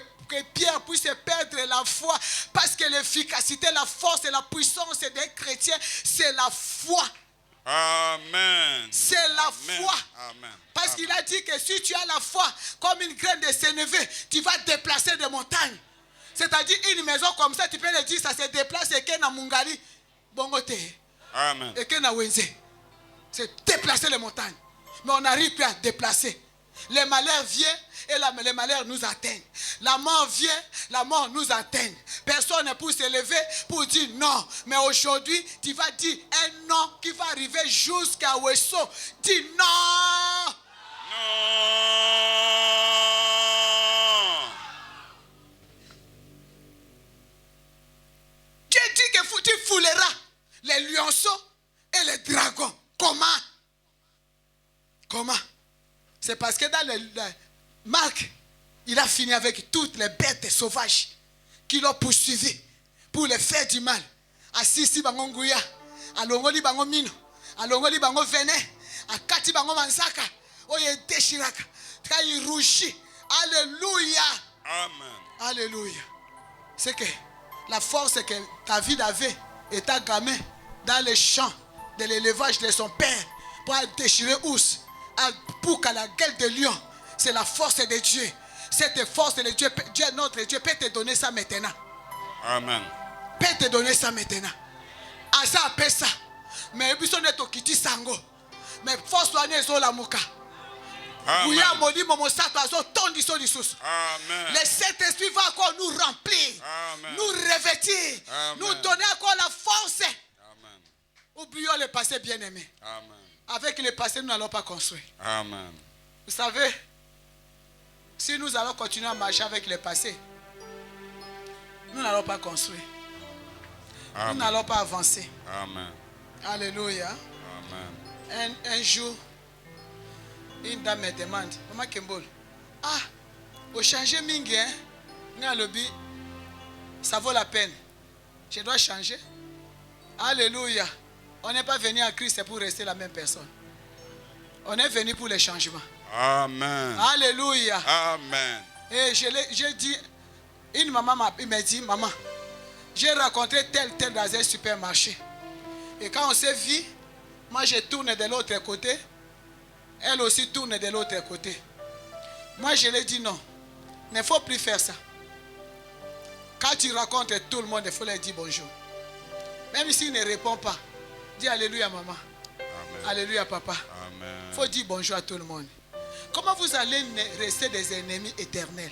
Pierre puisse perdre la foi. Parce que l'efficacité, la force et la puissance des chrétiens, c'est la foi. Amen. C'est la Amen. foi. Amen. Parce qu'il a dit que si tu as la foi comme une graine de sénévé, tu vas déplacer des montagnes. C'est-à-dire une maison comme ça, tu peux le dire, ça se déplace et que na Mungali, bongote. Amen. Et que na Wenze. C'est déplacer les montagnes. Mais on n'arrive plus à déplacer. Les malheurs viennent et les malheurs nous atteignent. La mort vient, la mort nous atteigne. Personne ne peut s'élever pour dire non. Mais aujourd'hui, tu vas dire un non qui va arriver jusqu'à Wesso. Dis non. Non. Dieu dit que tu fouleras les lionceaux et les dragons. Comment? Comment? C'est parce que dans Marc, il a fini avec toutes les bêtes sauvages qui l'ont poursuivi pour les faire du mal. Assisi bango nguya, alongoli bango mino, alongoli bango venin, akati bango manzaka, oye déchiraka, kai rougi. Alléluia. Amen. Alléluia. C'est que la force que David avait étant gamin dans les champs de l'élevage de son père pour déchirer ours, pour qu'à la gueule de lion, c'est la force de Dieu. Cette force de Dieu, Dieu, notre Dieu, peut te donner ça maintenant. Amen. Peut te donner ça maintenant. À ça, après ça. Mais il faut être au kiti sango. Mais force soigner sur la mouka. Amen. Le Saint-Esprit va encore nous remplir, Amen. nous revêtir, Amen. nous donner encore la force. Amen. Oublions le passé bien-aimé. Amen. Avec le passé, nous n'allons pas construire. Amen. Vous savez, si nous allons continuer à marcher avec le passé, nous n'allons pas construire. Amen. Nous n'allons pas avancer. Amen. Alléluia. Amen. Un jour, une dame me demande, Maman Kembol, ah, au changer mingi, hein, ça vaut la peine. Je dois changer. Alléluia. On n'est pas venu à Christ pour rester la même personne. On est venu pour le changement. Amen. Alléluia. Amen. Et j'ai dit, une maman m'a dit, maman, j'ai rencontré tel dans un supermarché. Et quand on s'est vu, moi je tourne de l'autre côté. Elle aussi tourne de l'autre côté. Moi je lui ai dit non. Il ne faut plus faire ça. Quand tu rencontres tout le monde, il faut leur dire bonjour. Même s'il ne répond pas, dis alléluia maman. Amen. Alléluia papa. Amen. Il faut dire bonjour à tout le monde. Comment vous allez rester des ennemis éternels?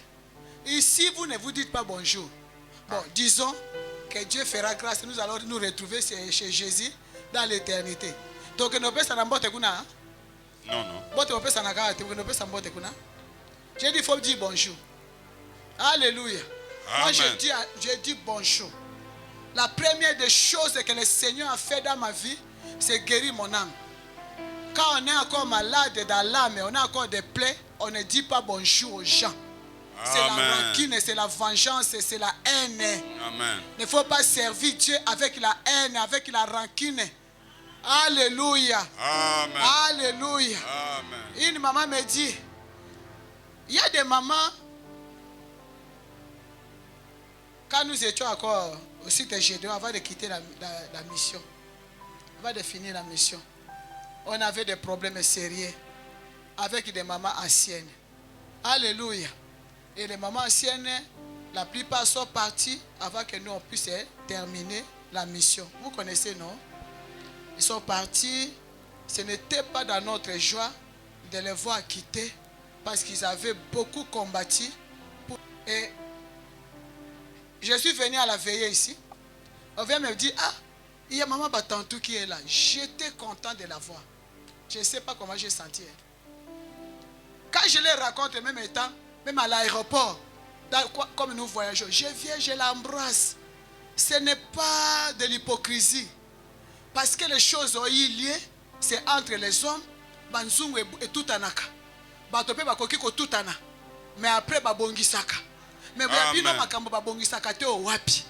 Ici, vous ne vous dites pas bonjour. Bon, disons que Dieu fera grâce. Nous allons nous retrouver chez Jésus dans l'éternité. Donc, nous pouvons Non, non. j'ai dit, il faut dire bonjour. Alléluia. Moi, Amen. je dis bonjour. La première des choses que le Seigneur a fait dans ma vie, c'est guérir mon âme. Quand on est encore malade dans l'âme, on a encore des plaies, on ne dit pas bonjour aux gens. C'est la rancune, c'est la vengeance, c'est la haine. Amen. Il ne faut pas servir Dieu avec la haine, avec la rancune. Alléluia. Amen. Alléluia. Amen. Une maman me dit, il y a des mamans, quand nous étions encore au site de Gédéon, avant de quitter la mission, avant de finir la mission, on avait des problèmes sérieux avec des mamans anciennes. Alléluia. Et les mamans anciennes, la plupart sont parties avant que nous on puisse terminer la mission. Vous connaissez, non? Ils sont partis. Ce n'était pas dans notre joie de les voir quitter parce qu'ils avaient beaucoup combattu. Et je suis venu à la veillée ici. On vient me dire, ah, il y a maman Batantou qui est là. J'étais content de la voir. Je ne sais pas comment j'ai senti. Quand je les raconte, même étant, même à l'aéroport, comme nous voyageons, je viens, je l'embrasse. Ce n'est pas de l'hypocrisie. Parce que les choses ont eu lieu, c'est entre les hommes, Banzungu et Tutanaka. Batope bakoki ko tutana. Mais après babongisaka. Mais bino makambo babongisaka te o wapi.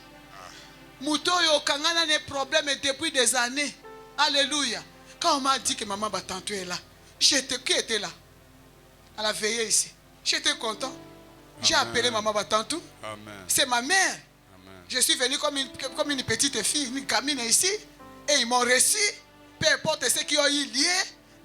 Muto yo kangana ne problème depuis des années. Alléluia. Quand on m'a dit que maman Batantou est là, j'étais qui était là? À la veillée ici. J'étais content. J'ai appelé maman Batantou. C'est ma mère. Amen. Je suis venu comme une petite fille, une gamine ici. Et ils m'ont reçu. peu importe ce qui a eu lié,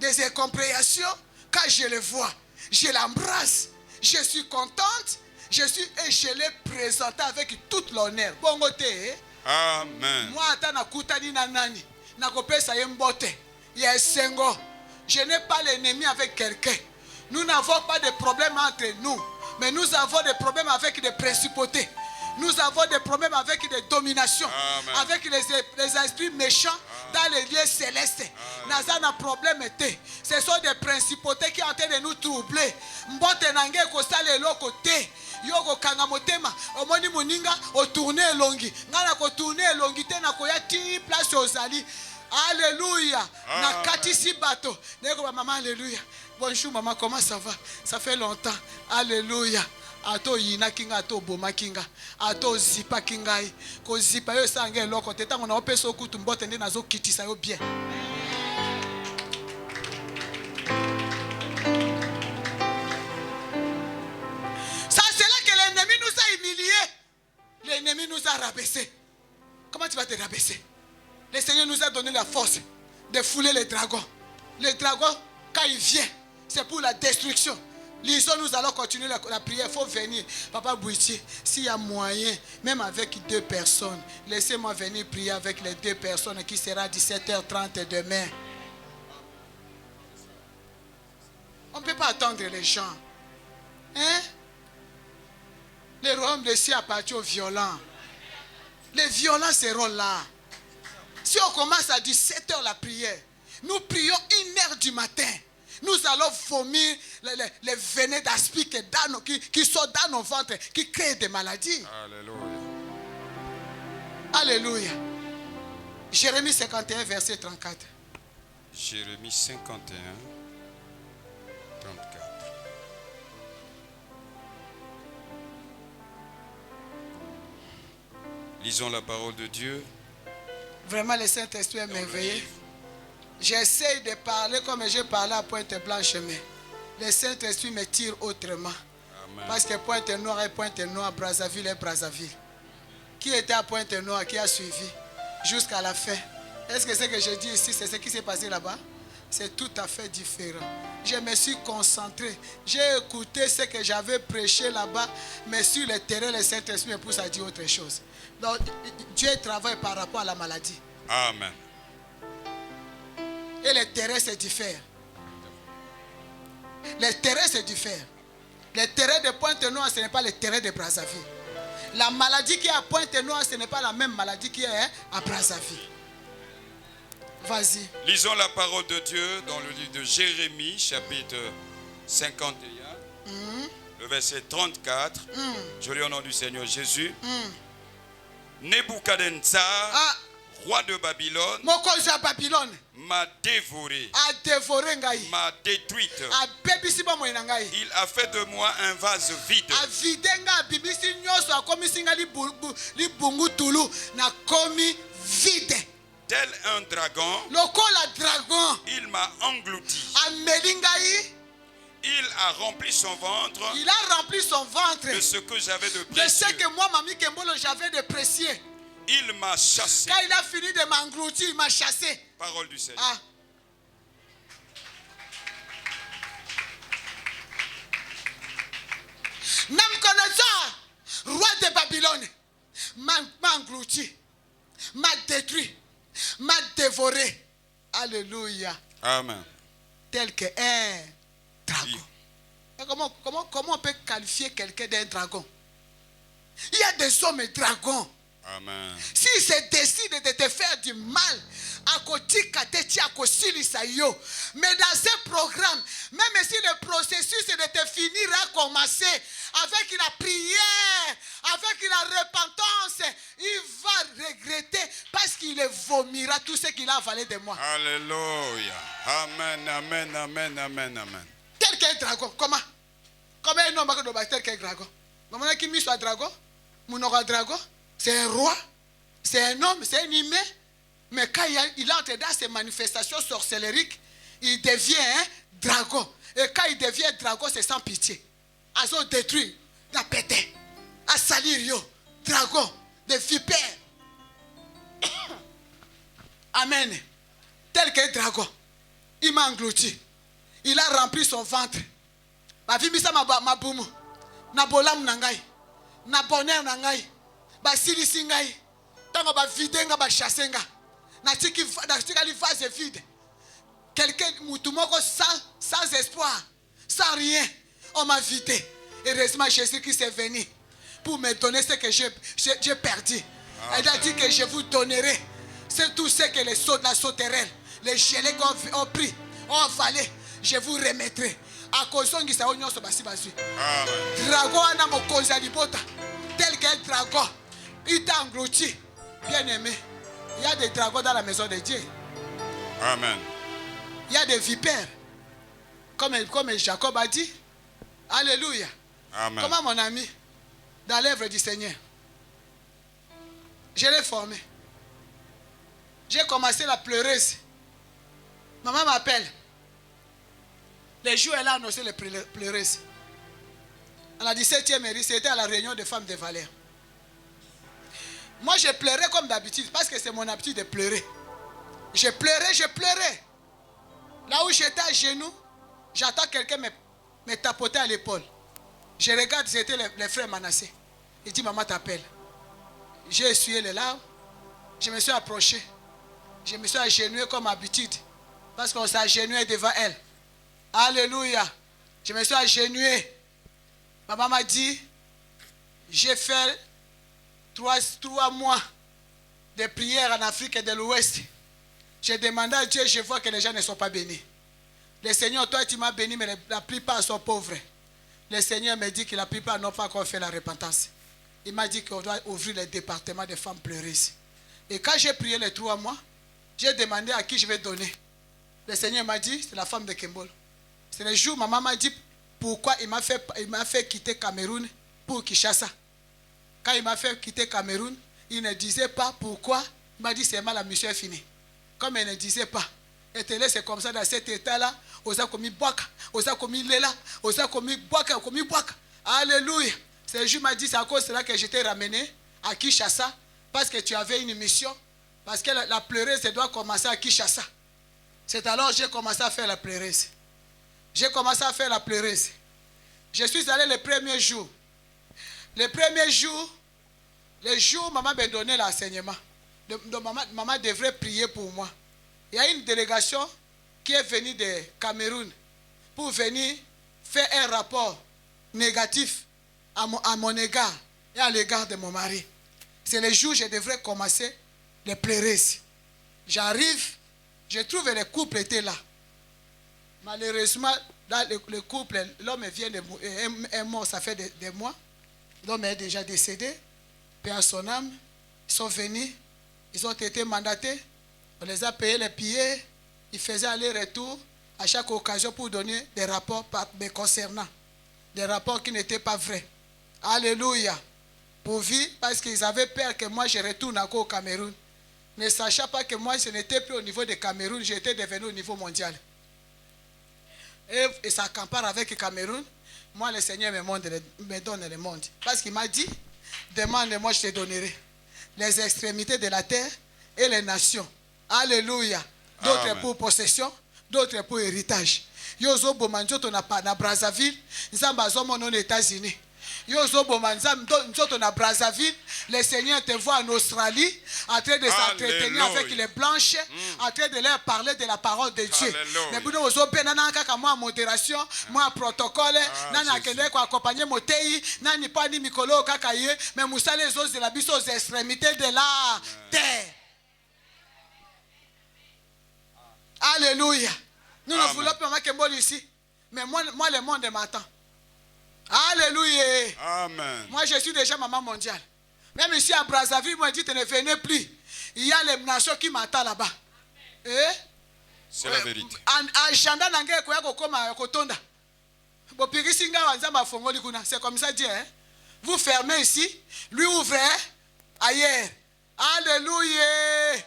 des incompréhensions, quand je le vois, je l'embrasse, je suis contente, et je l'ai présenté avec tout l'honneur. Bon côté, Amen. moi, je n'ai pas l'ennemi avec quelqu'un. Nous n'avons pas de problème entre nous, mais nous avons des problèmes avec des principautés. Nous avons des problèmes avec des dominations, Amen. avec les esprits méchants dans les lieux célestes. Nazana problème était. Ce sont des principautés qui sont en train de nous troubler. Mbote nange kosale lokote. Yoko kanga motema. Omoni muninga o tourner longi. Ngana ko tourner longi te na koya ti place ozali. Alléluia. Na kati si bato. Neko ba maman alléluia. Bonjour maman, comment ça va? Ça fait longtemps. Alléluia. Ato yina kinga ato boma kinga ato zipa kingai ko zipa yo sange loko te tango na opeso kutu mbote ndi nazo kitisa yo bien. Ça c'est là que l'ennemi nous a humiliés. L'ennemi nous a rabaissés. Comment tu vas te rabaisser? Le Seigneur nous a donné la force de fouler les dragons. Les dragons, quand ils viennent, c'est pour la destruction. Lisons, nous allons continuer la prière. Il faut venir. Papa Bouiti, s'il y a moyen, même avec 2 personnes, laissez-moi venir prier avec les 2 personnes qui sera à 17h30 demain. On ne peut pas attendre les gens. Hein? Le royaume de ciel appartient aux violents. Les violents seront là. Si on commence à 17h la prière, nous prions 1h du matin. Nous allons vomir les venin d'aspic qui sont dans nos ventres, qui créent des maladies. Alléluia. Alléluia. Jérémie 51, verset 34. Jérémie 51, 34. Lisons la parole de Dieu. Vraiment, le Saint-Esprit est merveilleux. J'essaie de parler comme j'ai parlé à Pointe-Blanche, mais le Saint-Esprit me tire autrement. Amen. Parce que Pointe-Noire est Pointe-Noire, Brazzaville est Brazzaville. Qui était à Pointe-Noire, qui a suivi jusqu'à la fin? Est-ce que ce que je dis ici, c'est ce qui s'est passé là-bas? C'est tout à fait différent. Je me suis concentré. J'ai écouté ce que j'avais prêché là-bas, mais sur le terrain, le Saint-Esprit me pousse à dire autre chose. Donc, Dieu travaille par rapport à la maladie. Amen. Et le terrain, c'est différent. Le terrain, c'est différent. Le terrain de Pointe-Noire, ce n'est pas le terrain de Brazzaville. La maladie qui est à Pointe-Noire, ce n'est pas la même maladie qui est à Brazzaville. Vas-y. Lisons la parole de Dieu dans le livre de Jérémie, chapitre 51, le verset 34. Je lis au nom du Seigneur Jésus. Nebuchadnezzar, roi de Babylone, m'a dévoré, m'a détruite. Il a fait de moi un vase vide. Tel un dragon, il m'a englouti. Il a rempli son ventre. Il a rempli son ventre de ce que j'avais de de précieux. ce que moi, Mamie Kembolo, j'avais de précieux. Il m'a chassé. Quand il a fini de m'engloutir, il m'a chassé. Parole du Seigneur. Ah. Nabuchodonosor, roi de Babylone, m'a englouti, m'a détruit, m'a dévoré. Alléluia. Amen. Tel que un dragon. Comment on peut qualifier quelqu'un d'un dragon? Il y a des hommes dragons. Amen. S'ils se décident de te faire du mal, mais dans ce programme, même si le processus de te finir a commencé avec la prière, avec la repentance, il va regretter parce qu'il vomira tout ce qu'il a avalé de moi. Alléluia. Amen, amen, amen, amen, amen. Tel qu'un dragon. Comment un homme tel qu'un dragon? Comment qui mis sur un dragon? Mon dragon? C'est un roi, c'est un homme, c'est un humain. Mais quand il entre dans ces manifestations sorcellériques, il devient un dragon. Et quand il devient dragon, c'est sans pitié. Ils ont détruit, ils ont pété, à salir, dragon, des vipères. Amen. tel qu'un dragon. Il m'a englouti. Il a rempli son ventre. Ma vie, ma boum. Na bolam nangai. Na bonheur nangai. Ba silisi ngai. Tango ba videnga ba chassenga. Na tiki li vase vide. Quelqu'un moutumoko sans espoir, sans rien. On m'a vidé. Heureusement, Jésus-Christ est venu pour me donner ce que j'ai perdu. Il a dit que je vous donnerai. C'est tout ce que les sauterelles, les gelées ont pris, ont avalé. Je vous remettrai. À cause de ça, on se basi. Dragon a mon cause à l'ibota. Tel qu'un dragon, il t'a englouti. Bien aimé, il y a des dragons dans la maison de Dieu. Amen. Il y a des vipères. Comme Jacob a dit. Alléluia. Amen. Comment mon ami, dans l'œuvre du Seigneur, je l'ai formé. J'ai commencé la pleureuse. Maman m'appelle. Les jours, elle a annoncé les pleureuses. À la 17e mairie, c'était à la réunion des femmes de Valère. Moi, je pleurais comme d'habitude, parce que c'est mon habitude de pleurer. Je pleurais. Là où j'étais à genoux, j'attends quelqu'un me tapoter à l'épaule. Je regarde, c'était les frères Manassé. Il dit, maman t'appelle. J'ai essuyé les larmes. Je me suis approché. Je me suis agenouillé comme d'habitude. Parce qu'on s'est agenouillé devant elle. Alléluia. Je me suis agenouillé. Maman m'a dit, j'ai fait 3 mois de prière en Afrique de l'Ouest. J'ai demandé à Dieu, je vois que les gens ne sont pas bénis. Le Seigneur, toi tu m'as béni, mais la plupart sont pauvres. Le Seigneur me dit que la plupart n'ont pas encore fait la repentance. Il m'a dit qu'on doit ouvrir le département des femmes pleureuses. Et quand j'ai prié les 3 mois, j'ai demandé à qui je vais donner. Le Seigneur m'a dit, c'est la femme de Kimball. C'est le jour où maman m'a dit pourquoi il m'a fait quitter Cameroun pour Kinshasa. Quand il m'a fait quitter Cameroun, il ne disait pas pourquoi. Il m'a dit seulement la mission est finie. Comme il ne disait pas. Et c'est comme ça dans cet état-là. Osa komi boaka, osa komi lela, osa komi boaka. Alléluia. Ce jour m'a dit c'est à cause de cela que je t'ai ramené à Kinshasa. Parce que tu avais une mission. Parce que la pleureuse doit commencer à Kinshasa. C'est alors que j'ai commencé à faire la pleureuse. J'ai commencé à faire la pleureuse. Je suis allé le premier jour. Le premier jour, le jour où maman m'a donné l'enseignement. Maman devrait prier pour moi. Il y a une délégation qui est venue de Cameroun pour venir faire un rapport négatif à mon égard et à l'égard de mon mari. C'est le jour où je devrais commencer les pleureuses. J'arrive, je trouve que le couple était là. Malheureusement, dans le couple, l'homme vient est mort, ça fait des mois. L'homme est déjà décédé. Paix à son âme. Ils sont venus. Ils ont été mandatés. On les a payé les billets. Ils faisaient aller-retour à chaque occasion pour donner des rapports me concernant. Des rapports qui n'étaient pas vrais. Alléluia. Pour vivre, parce qu'ils avaient peur que moi je retourne encore au Cameroun. Ne sachant pas que moi je n'étais plus au niveau de Cameroun, j'étais devenu au niveau mondial. Et ça compare avec le Cameroun. Moi, le Seigneur me donne le monde. Parce qu'il m'a dit, demande-moi, je te donnerai les extrémités de la terre et les nations. Alléluia. D'autres pour possession, d'autres pour héritage. Yozo bomanjoto na Brazzaville, nzamba zomo non États-Unis. Yozo bomanjoto na Brazzaville, le Seigneur te voit en Australie, en train de s'entretenir avec les blanches, en train de leur parler de la parole de Dieu. Mais vous nous avez kaka moi modération, moi protocole, nana kende ko accompagner motei, nani pas ni mikolo kaka ye, mais musa les os de la biso aux extrémités de la terre. Alléluia. Nous ne voulons pas que moi ici. Mais moi, le monde m'attend. Alléluia. Amen. Moi, je suis déjà maman mondiale. Même ici à Brazzaville, moi, je dis, ne venez plus. Il y a les nations qui m'attendent là-bas. C'est la vérité. C'est comme ça, Dieu. Vous fermez ici, lui ouvre ailleurs. Alléluia.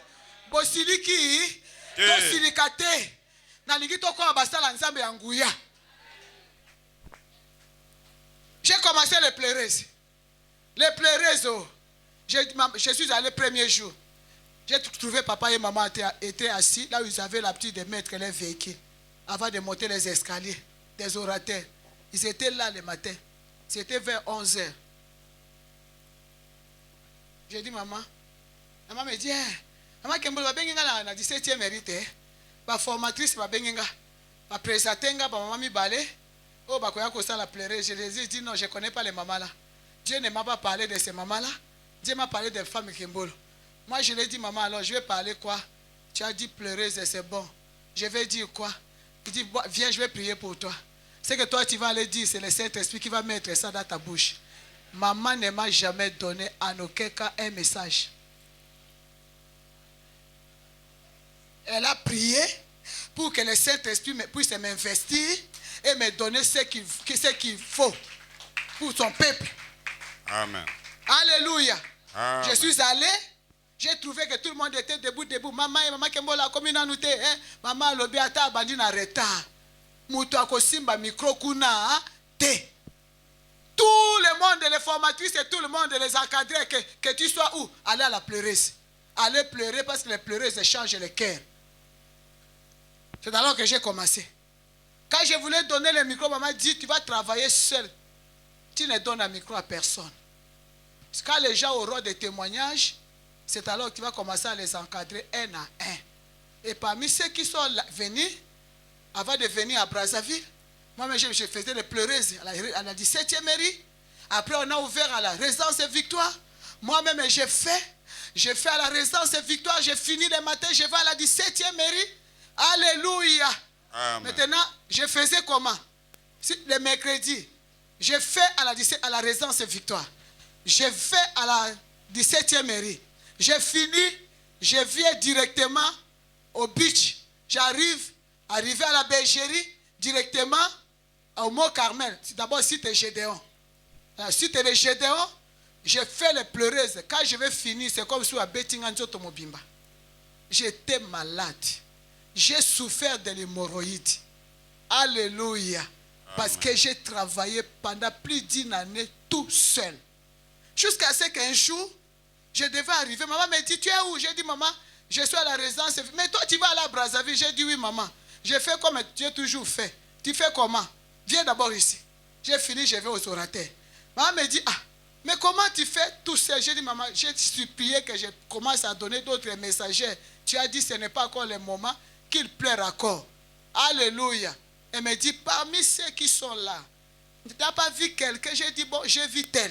Bosiliki. Tosilikate. J'ai commencé les pleureuses. Les pleureuses, je suis allé le premier jour. J'ai trouvé papa et maman étaient assis là où ils avaient l'habitude de mettre les véhicules avant de monter les escaliers des orateurs. Ils étaient là le matin. C'était vers 11h. J'ai dit, maman. Maman me dit, maman Kembolo, va benga na 17e mérite. Ma formatrice va benga. Ma présatenga, maman mi balé. Oh, bah, quoi, ça la pleurer. Je lui ai dit, non, je ne connais pas les mamans là. Dieu ne m'a pas parlé de ces mamans là. Dieu m'a parlé des femmes Kembolo. Moi, je lui ai dit, maman, alors je vais parler quoi? Tu as dit pleureuse et c'est bon. Je vais dire quoi? Il dit, viens, je vais prier pour toi. Ce que toi, tu vas aller dire, c'est le Saint-Esprit qui va mettre ça dans ta bouche. Maman ne m'a jamais donné en aucun cas un message. Elle a prié pour que le Saint-Esprit puisse m'investir et me donner ce qu'il faut pour son peuple. Amen. Alléluia. Amen. Je suis allé, j'ai trouvé que tout le monde était debout. Maman et maman Kembola comme une anoute, maman lobiata abandi na retard. Muto akosimba micro kuna te. Tout le monde, les formatrices et tout le monde les encadrait que tu sois où? Allez à la pleureuse. Allez pleurer parce que les pleureuses changent le cœur. C'est alors que j'ai commencé. Quand je voulais donner le micro, maman dit, tu vas travailler seul. Tu ne donnes un micro à personne. Quand les gens auront des témoignages, c'est alors que tu vas commencer à les encadrer un à un. Et parmi ceux qui sont venus, avant de venir à Brazzaville, moi-même je faisais les pleureuses à la 17e mairie. Après on a ouvert à la résidence Victoire. Moi-même j'ai fait à la résidence Victoire, j'ai fini le matin, je vais à la 17e mairie. Alléluia. Amen. Maintenant, je faisais comment? Le mercredi, j'ai fait à la résidence Victoire. J'ai fait à la 17e mairie. J'ai fini, je viens directement au beach. Arrivé à la bergerie, directement au Mont Carmel. C'est d'abord site Gédéon. Suite de Gédéon, j'ai fait les pleureuses. Quand je vais finir, c'est comme si à Bettinganzo Tomobimba. J'étais malade. J'ai souffert de l'hémorroïde. Alléluia. Amen. Parce que j'ai travaillé pendant plus d'1 année tout seul. Jusqu'à ce qu'un jour, je devais arriver. Maman me dit, tu es où? J'ai dit, maman, je suis à la résidence. Mais toi, tu vas aller à Brazzaville? J'ai dit, oui, maman. J'ai fait comme tu as toujours fait. Tu fais comment? Viens d'abord ici. J'ai fini, je vais aux orateurs. Maman me dit, mais comment tu fais tout seul? J'ai dit, maman, j'ai supplié que je commence à donner d'autres messagers. Tu as dit, ce n'est pas encore le moment qu'il pleure encore. Alléluia. Elle me dit, parmi ceux qui sont là, tu n'as pas vu quelqu'un? J'ai dit, bon, j'ai vu tel.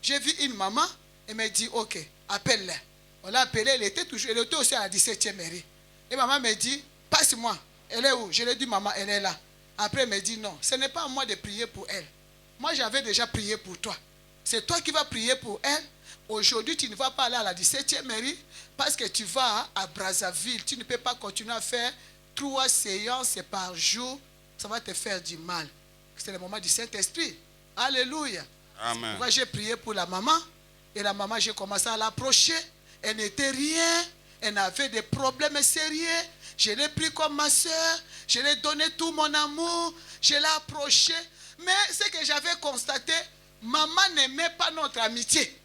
J'ai vu une maman. Elle me dit, ok, appelle-la. On l'a appelée, elle était aussi à la 17e mairie. Et maman me dit, passe-moi. Elle est où? Je lui ai dit, maman, elle est là. Après, elle me dit, non, ce n'est pas à moi de prier pour elle. Moi, j'avais déjà prié pour toi. C'est toi qui vas prier pour elle. Aujourd'hui, tu ne vas pas aller à la 17e mairie parce que tu vas à Brazzaville. Tu ne peux pas continuer à faire 3 séances par jour. Ça va te faire du mal. C'est le moment du Saint-Esprit. Alléluia. Amen. Moi, j'ai prié pour la maman. Et la maman, j'ai commencé à l'approcher. Elle n'était rien. Elle avait des problèmes sérieux. Je l'ai pris comme ma soeur. Je lui ai donné tout mon amour. Je l'ai approché. Mais ce que j'avais constaté, maman n'aimait pas notre amitié.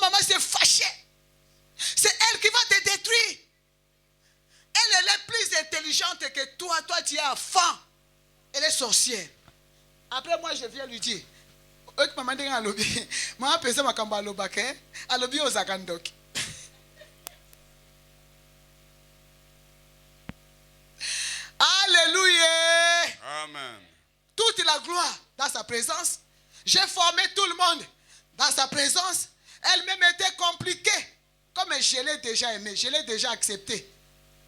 Maman s'est fâchée. C'est elle qui va te détruire. Elle est plus intelligente que toi. Toi, tu es enfant. Elle est sorcière. Après, moi, je viens lui dire. Maman dit à l'objet. Maman pensait ma kamba l'obake. À l'objet aux agandok. Alléluia. Amen. Toute la gloire dans sa présence. J'ai formé tout le monde dans sa présence. Elle-même était compliquée. Comme je l'ai déjà aimé, je l'ai déjà accepté.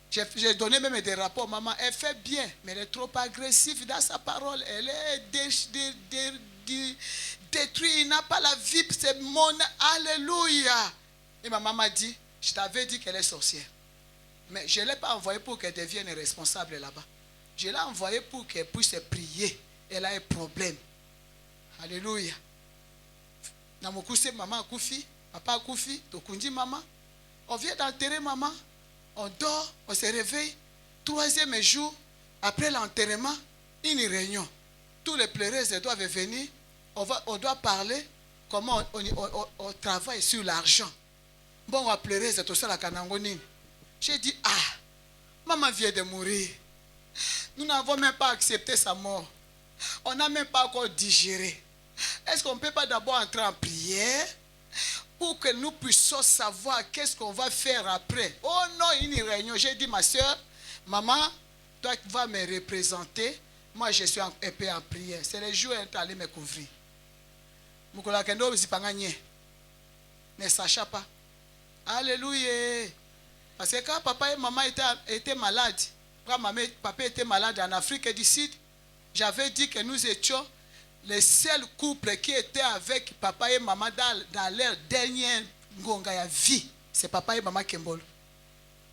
J'ai donné même des rapports. Maman, elle fait bien, mais elle est trop agressive dans sa parole. Elle est détruite. Il n'a pas la vie. C'est mon... Alléluia. Et ma maman dit, je t'avais dit qu'elle est sorcière. Mais je ne l'ai pas envoyée pour qu'elle devienne responsable là-bas. Je l'ai envoyée pour qu'elle puisse prier. Elle a un problème. Alléluia. Namokuse maman Koufi, papa Koufi, Tokundi maman. On vient d'enterrer maman. On dort, on se réveille. 3e jour, après l'enterrement, une réunion. Tous les pleureuses doivent venir. On doit parler. comment on travaille sur l'argent. Bon, on va pleurer, c'est tout ça la Kanangonine. J'ai dit, ah, maman vient de mourir. Nous n'avons même pas accepté sa mort. On n'a même pas encore digéré. Est-ce qu'on ne peut pas d'abord entrer en prière pour que nous puissions savoir qu'est-ce qu'on va faire après? Oh non, une réunion. J'ai dit, ma soeur, maman, toi qui vas me représenter, moi je suis un peu en prière. C'est le jour où elle est allée me couvrir. Ne sachant pas. Alléluia. Parce que quand papa et maman étaient malades, quand papa était malade en Afrique du Sud, j'avais dit que nous étions les seuls couples qui étaient avec papa et maman dans leur dernière ngonga vie. C'est papa et maman Kembolo.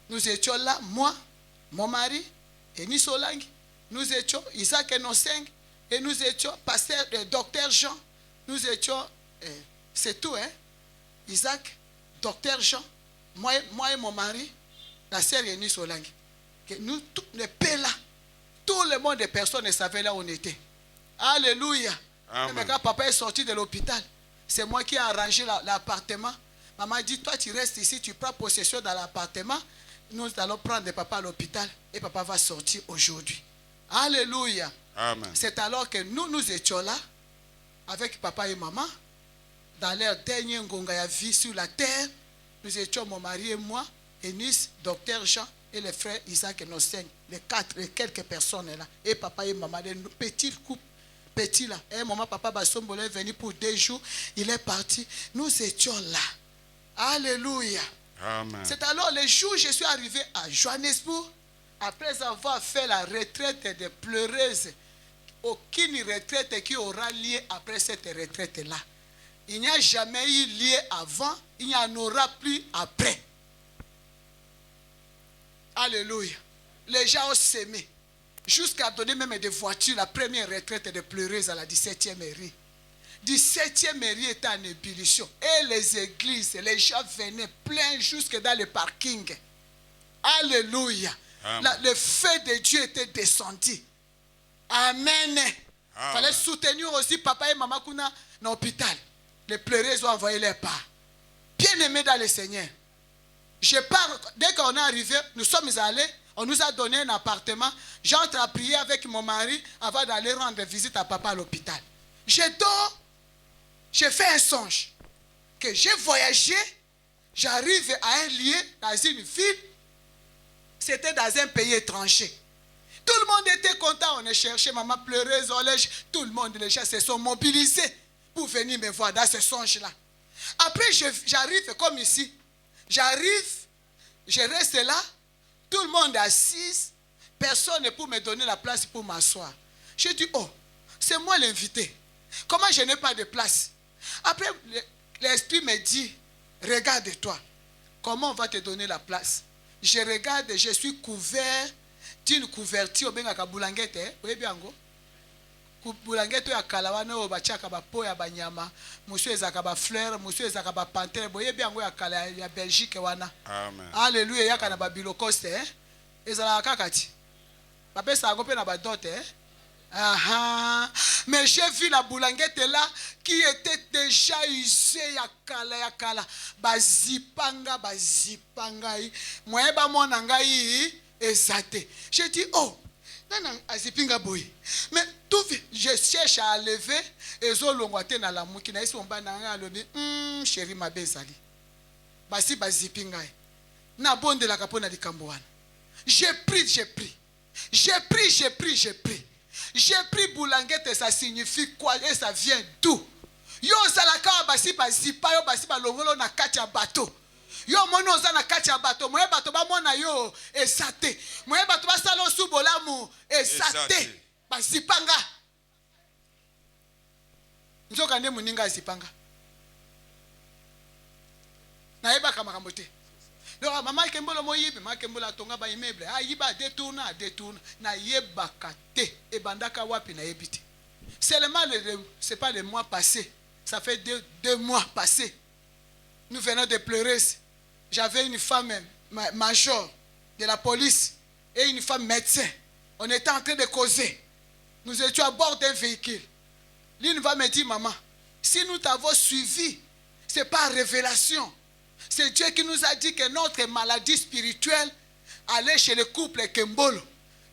Nous étions là, moi, mon mari, et Nisolangi. Nous étions Isaac et Noseng. Et nous étions pasteur, docteur Jean. Nous étions, c'est tout, hein? Isaac, docteur Jean, moi et mon mari, la sœur Eunice Solangi. Nous, les pays là, tout le monde des personnes ne savaient là où on était. Alléluia. Mais quand papa est sorti de l'hôpital, c'est moi qui ai arrangé l'appartement. Maman dit, toi tu restes ici, tu prends possession dans l'appartement. Nous allons prendre papa à l'hôpital et papa va sortir aujourd'hui. Alléluia. C'est alors que nous étions là, avec papa et maman, dans leur dernier ngonga vie sur la terre. Nous étions mon mari et moi, Eunice, docteur Jean et les frères Isaac et Noseng, les quelques personnes là, et papa et maman, les petits couples, petits là. Et maman, papa Bassombolo est venu pour 2 jours, il est parti. Nous étions là. Alléluia. Amen. C'est alors le jour où je suis arrivé à Johannesburg, après avoir fait la retraite des pleureuses. Aucune retraite qui aura lieu après cette retraite-là. Il n'y a jamais eu lieu avant, il n'y en aura plus après. Alléluia. Les gens ont sémé. Jusqu'à donner même des voitures, la première retraite de pleureuse à la 17e mairie. 17e mairie était en ébullition. Et les églises, les gens venaient pleins jusque dans le parking. Alléluia. Le feu de Dieu était descendu. Amen. Il fallait soutenir aussi papa et maman Kuna dans l'hôpital. Les pleureuses ont envoyé leur part. Bien aimés dans le Seigneur. Je pars, dès qu'on est arrivé, nous sommes allés, on nous a donné un appartement. J'entre à prier avec mon mari avant d'aller rendre visite à papa à l'hôpital. Je dors, j'ai fait un songe. Que j'ai voyagé, j'arrive à un lieu, dans une ville, c'était dans un pays étranger. Tout le monde était content, on a cherché maman pleureuse, tout le monde, les gens se sont mobilisés pour venir me voir dans ce songe-là. Après, j'arrive comme ici. J'arrive, je reste là, tout le monde est assis, personne ne peut me donner la place pour m'asseoir. Je dis, oh, c'est moi l'invité. Comment je n'ai pas de place? Après, l'esprit me dit, regarde-toi, comment on va te donner la place? Je regarde, je suis couvert d'une couverture, bengaka boulangete, oui bien go. Boulangete ya kalawana o bachaka ba po ya banyama, monsieur ezaka ba fleur, monsieur ezaka ba panthère, boye bien go ya kala ya Belgique wana. Amen. Alléluia, yaka na ba bilocoste, ezala kakati. Ba pesa ngo pe na ba dote, Mais j'ai vu la boulangette là qui était déjà usée ya kala. Bazipanga. Moeba monangai ezate. J'ai dit, oh, azipinga boy. Mais tout je cherche à lever et zolongwate na la muki na isi ombananga alobi, chéri mabezali. Basi bazipinga. Na bonde la kapona likambo wana. J'ai pris. J'ai pris boulangette, ça signifie quoi et ça vient d'où? Yo salaka basi bazipa yo basi balongolo na kati ya bateau. Yo mono za na kati ya bateau, moye bateau ba mona yo esate. Moye bateau ba salo subolamu esate. Bazipanga. Nzoka nde muninga zipanga. Na yeba kama te. Donc maman Kembolo moyibe, maman Kembolo tonga ba immeuble, yiba détourna, na yeba kate e bandaka wapi na yebite. Seulement c'est pas le mois passé, ça fait deux mois passés. Nous venons de pleurer. J'avais une femme major de la police et une femme médecin. On était en train de causer. Nous étions à bord d'un véhicule. L'une va me dire, maman, Si nous t'avons suivi, ce n'est pas révélation. C'est Dieu qui nous a dit que notre maladie spirituelle allait chez le couple Kembolo.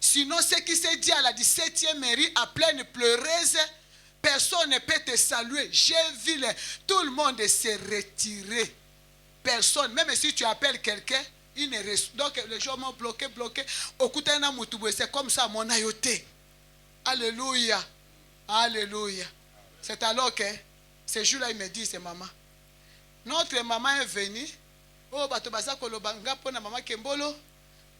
Sinon, ce qui s'est dit à la 17e mairie, à pleine pleureuse, personne ne peut te saluer. J'ai vu tout le monde se retirer. Personne, même si tu appelles quelqu'un, il ne reçoit. Donc les gens m'ont bloqué. C'est comme ça, mon ayoté. Alléluia. Alléluia. C'est alors que ce jour-là, il me dit, c'est maman. Notre maman est venue. Oh, Batobaza Kolobanga pour maman Kembolo.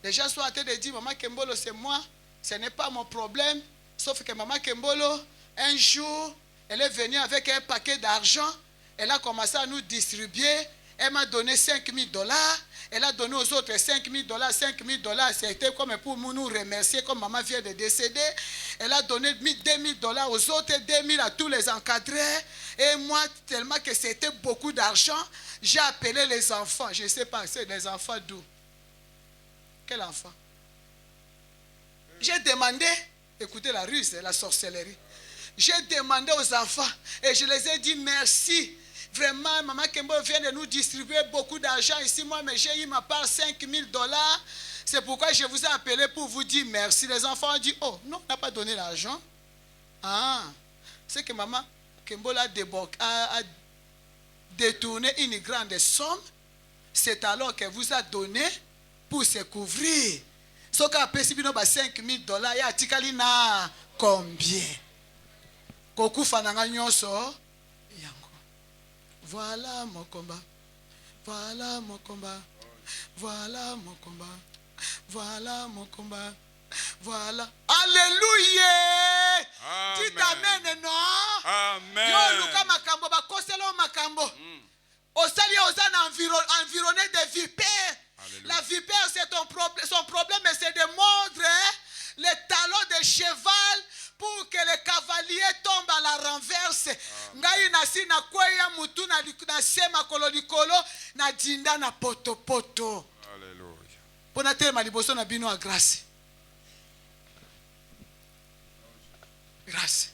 Les gens sont en train de dire, maman Kembolo, c'est moi. Ce n'est pas mon problème. Sauf que maman Kembolo, un jour, elle est venue avec un paquet d'argent. Elle a commencé à nous distribuer. Elle m'a donné $5,000. Elle a donné aux autres $5,000. $5,000, c'était comme pour nous remercier, comme maman vient de décéder. Elle a donné $2,000 aux autres, 2,000 à tous les encadrés. Et moi, tellement que c'était beaucoup d'argent, j'ai appelé les enfants. Je ne sais pas, c'est les enfants d'où? Quel enfant? J'ai demandé, écoutez la ruse, la sorcellerie. J'ai demandé aux enfants et je les ai dit merci. Vraiment, maman Kembo vient de nous distribuer beaucoup d'argent ici. Moi, mais j'ai eu ma part $5,000. C'est pourquoi je vous ai appelé pour vous dire merci. Les enfants ont dit, oh, non, on n'a pas donné l'argent. Ah, c'est que maman Kembo a détourné une grande somme. C'est alors qu'elle vous a donné pour se couvrir. Ce qu'a payé $5,000, il y a tikalina combien? Koku fananga nyonso. Voilà mon combat. Voilà mon combat. Voilà mon combat. Voilà mon combat. Voilà. Alléluia. Dites amen, non? Amen. Yo, Luka Makambo, Bakoselo Makambo. Osali Osana environné de vipères. La vipère, c'est son problème, c'est de mordre les talons de cheval pour que le cavalier tombe à la renverse. Ngai nasi na kweya mutu na sema kololikolo na jinda na poto poto. Alléluia. Pona tema liboso na bino a grâce. Grâce.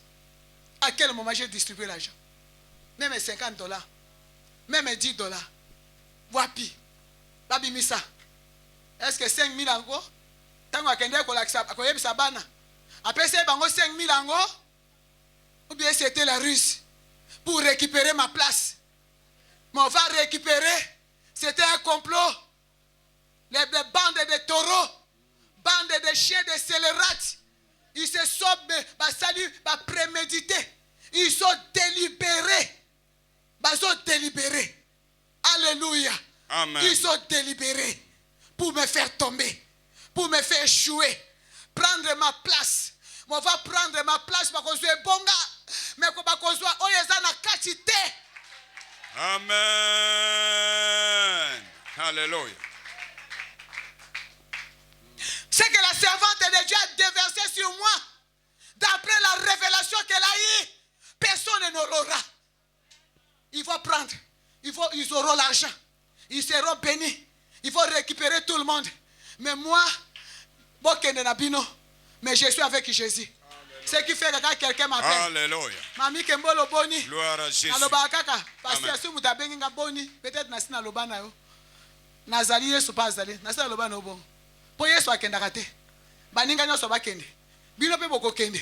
À quel moment j'ai distribué l'argent? Même $50, même $10. Wapi? Babi Misa. Est-ce que 5,000 ango? Tango akende kolakisa akoyebisa bana. Après c'est bango 5,000 ango? Ou bien c'était la ruse pour récupérer ma place. Mais on va récupérer. C'était un complot. Les bandes de taureaux, bandes de chiens de scélérate, ils se sont prémédités. Ils sont délibérés. Ils sont délibérés. Alléluia. Amen. Ils sont délibérés pour me faire tomber, pour me faire échouer, prendre ma place. On va prendre ma place parce que je suis bonga, mais que je suis oyezana kachite. Amen. Alléluia. C'est que la servante de Dieu a déversé sur moi, d'après la révélation qu'elle a eue, personne n'aura. Il faut prendre, ils auront l'argent, ils seront bénis. Il faut récupérer tout le monde. Mais moi, mais je suis avec Jésus. Ce qui fait que quand quelqu'un m'appelle, Alléluia. Mami Kembolo Boni, Gloire à Jésus. parce que si vous avez un Boni, peut-être que na lobana yo. Nazali Yesu pas azali, nasa lobana yo bon. Po Yesu akenda kate. Baninga nyoso bakende. Bino pe boko kende.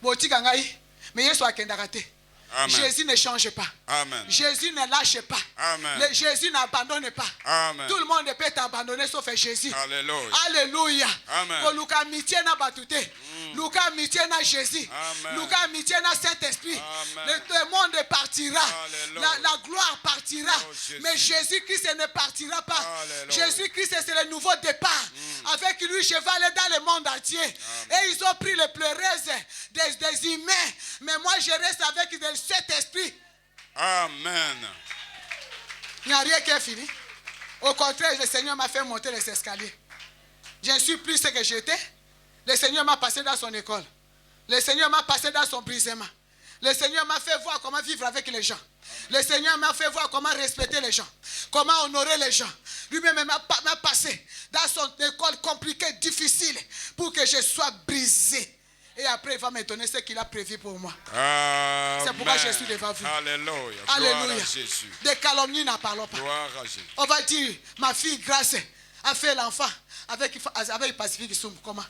Botika ngai, mais Yesu akenda kate. Amen. Jésus ne change pas. Amen. Jésus ne lâche pas. Amen. Jésus n'abandonne pas. Amen. Tout le monde peut t'abandonner sauf Jésus. Alléluia. Alléluia. Amen. Pour Luka amitié na batute. Luka amitié na Jésus. Amen. Luka amitié na Saint-Esprit. Amen. Le monde partira. Alléluia. La gloire partira. Oh, Jésus. Mais Jésus-Christ ne partira pas. Alléluia. Jésus-Christ c'est le nouveau départ. Avec lui, je vais aller dans le monde entier. Et ils ont pris les pleureuses des humains. Mais moi, je reste avec le Saint-Esprit. Amen. Il n'y a rien qui est fini. Au contraire, le Seigneur m'a fait monter les escaliers. Je ne suis plus ce que j'étais. Le Seigneur m'a passé dans son école. Le Seigneur m'a passé dans son brisement. Le Seigneur m'a fait voir comment vivre avec les gens. Le Seigneur m'a fait voir comment respecter les gens. Comment honorer les gens. Lui-même m'a passé dans son école compliquée, difficile, pour que je sois brisé. Et après, il va me donner ce qu'il a prévu pour moi. Amen. C'est pourquoi je suis devant vous. Alléluia. Alléluia. Gloire à Jésus. Des calomnies, n'en parlons pas. Gloire à Jésus. On va dire, ma fille Grâce a fait l'enfant avec Pacifique Soum. Comment?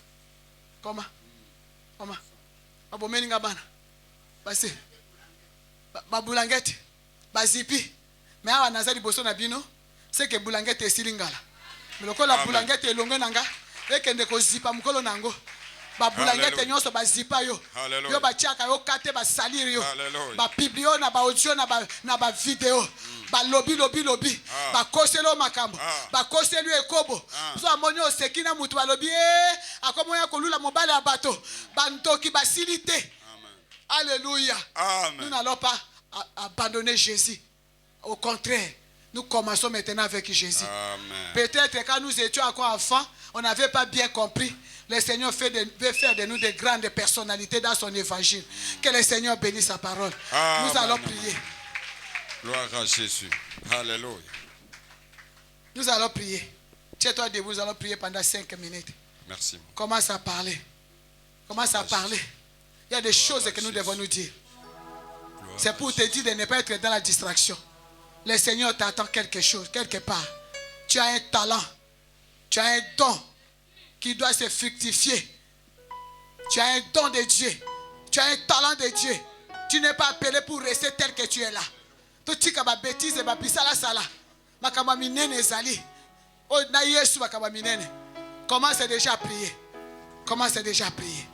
Abomeninga bana. Basi. Babulangete. Bazipi. Mais awa nazali boso na bino, c'est que bulangete esilingala. Mais lokola bulangete elongo nanga, ekende ko zipa mukolo nango. Babulangete nyonso bazipa yo. Yo batiaka yo kate basaliri yo. Ba biblio na ba audio na ba video. Ba lobi. Ba koselo makambo. Ba koselo ekobo. So amonyo osekina mutu ba lobi akomoya kolula mobale ya bato. Ba ntoki basilite. Alléluia. Amen. Nous n'allons pas abandonner Jésus. Au contraire, nous commençons maintenant avec Jésus. Amen. Peut-être quand nous étions encore enfants, on n'avait pas bien compris. Le Seigneur veut faire de nous de grandes personnalités dans son évangile. Que le Seigneur bénisse sa parole. Amen. Nous allons prier. Gloire à Jésus. Alléluia. Nous allons prier. Tiens-toi debout, nous allons prier pendant 5 minutes. Merci. Commence à parler. Commence à parler. Il y a des choses que nous devons nous dire. C'est pour te dire de ne pas être dans la distraction. Le Seigneur t'attend quelque chose, quelque part. Tu as un talent. Tu as un don qui doit se fructifier. Tu as un don de Dieu. Tu as un talent de Dieu. Tu n'es pas appelé pour rester tel que tu es là. Tout ce qui est bêtise et bisala sala. Makamba minene zali. Oh na Yesu makamba minene. Commence déjà à prier. Commence déjà à prier.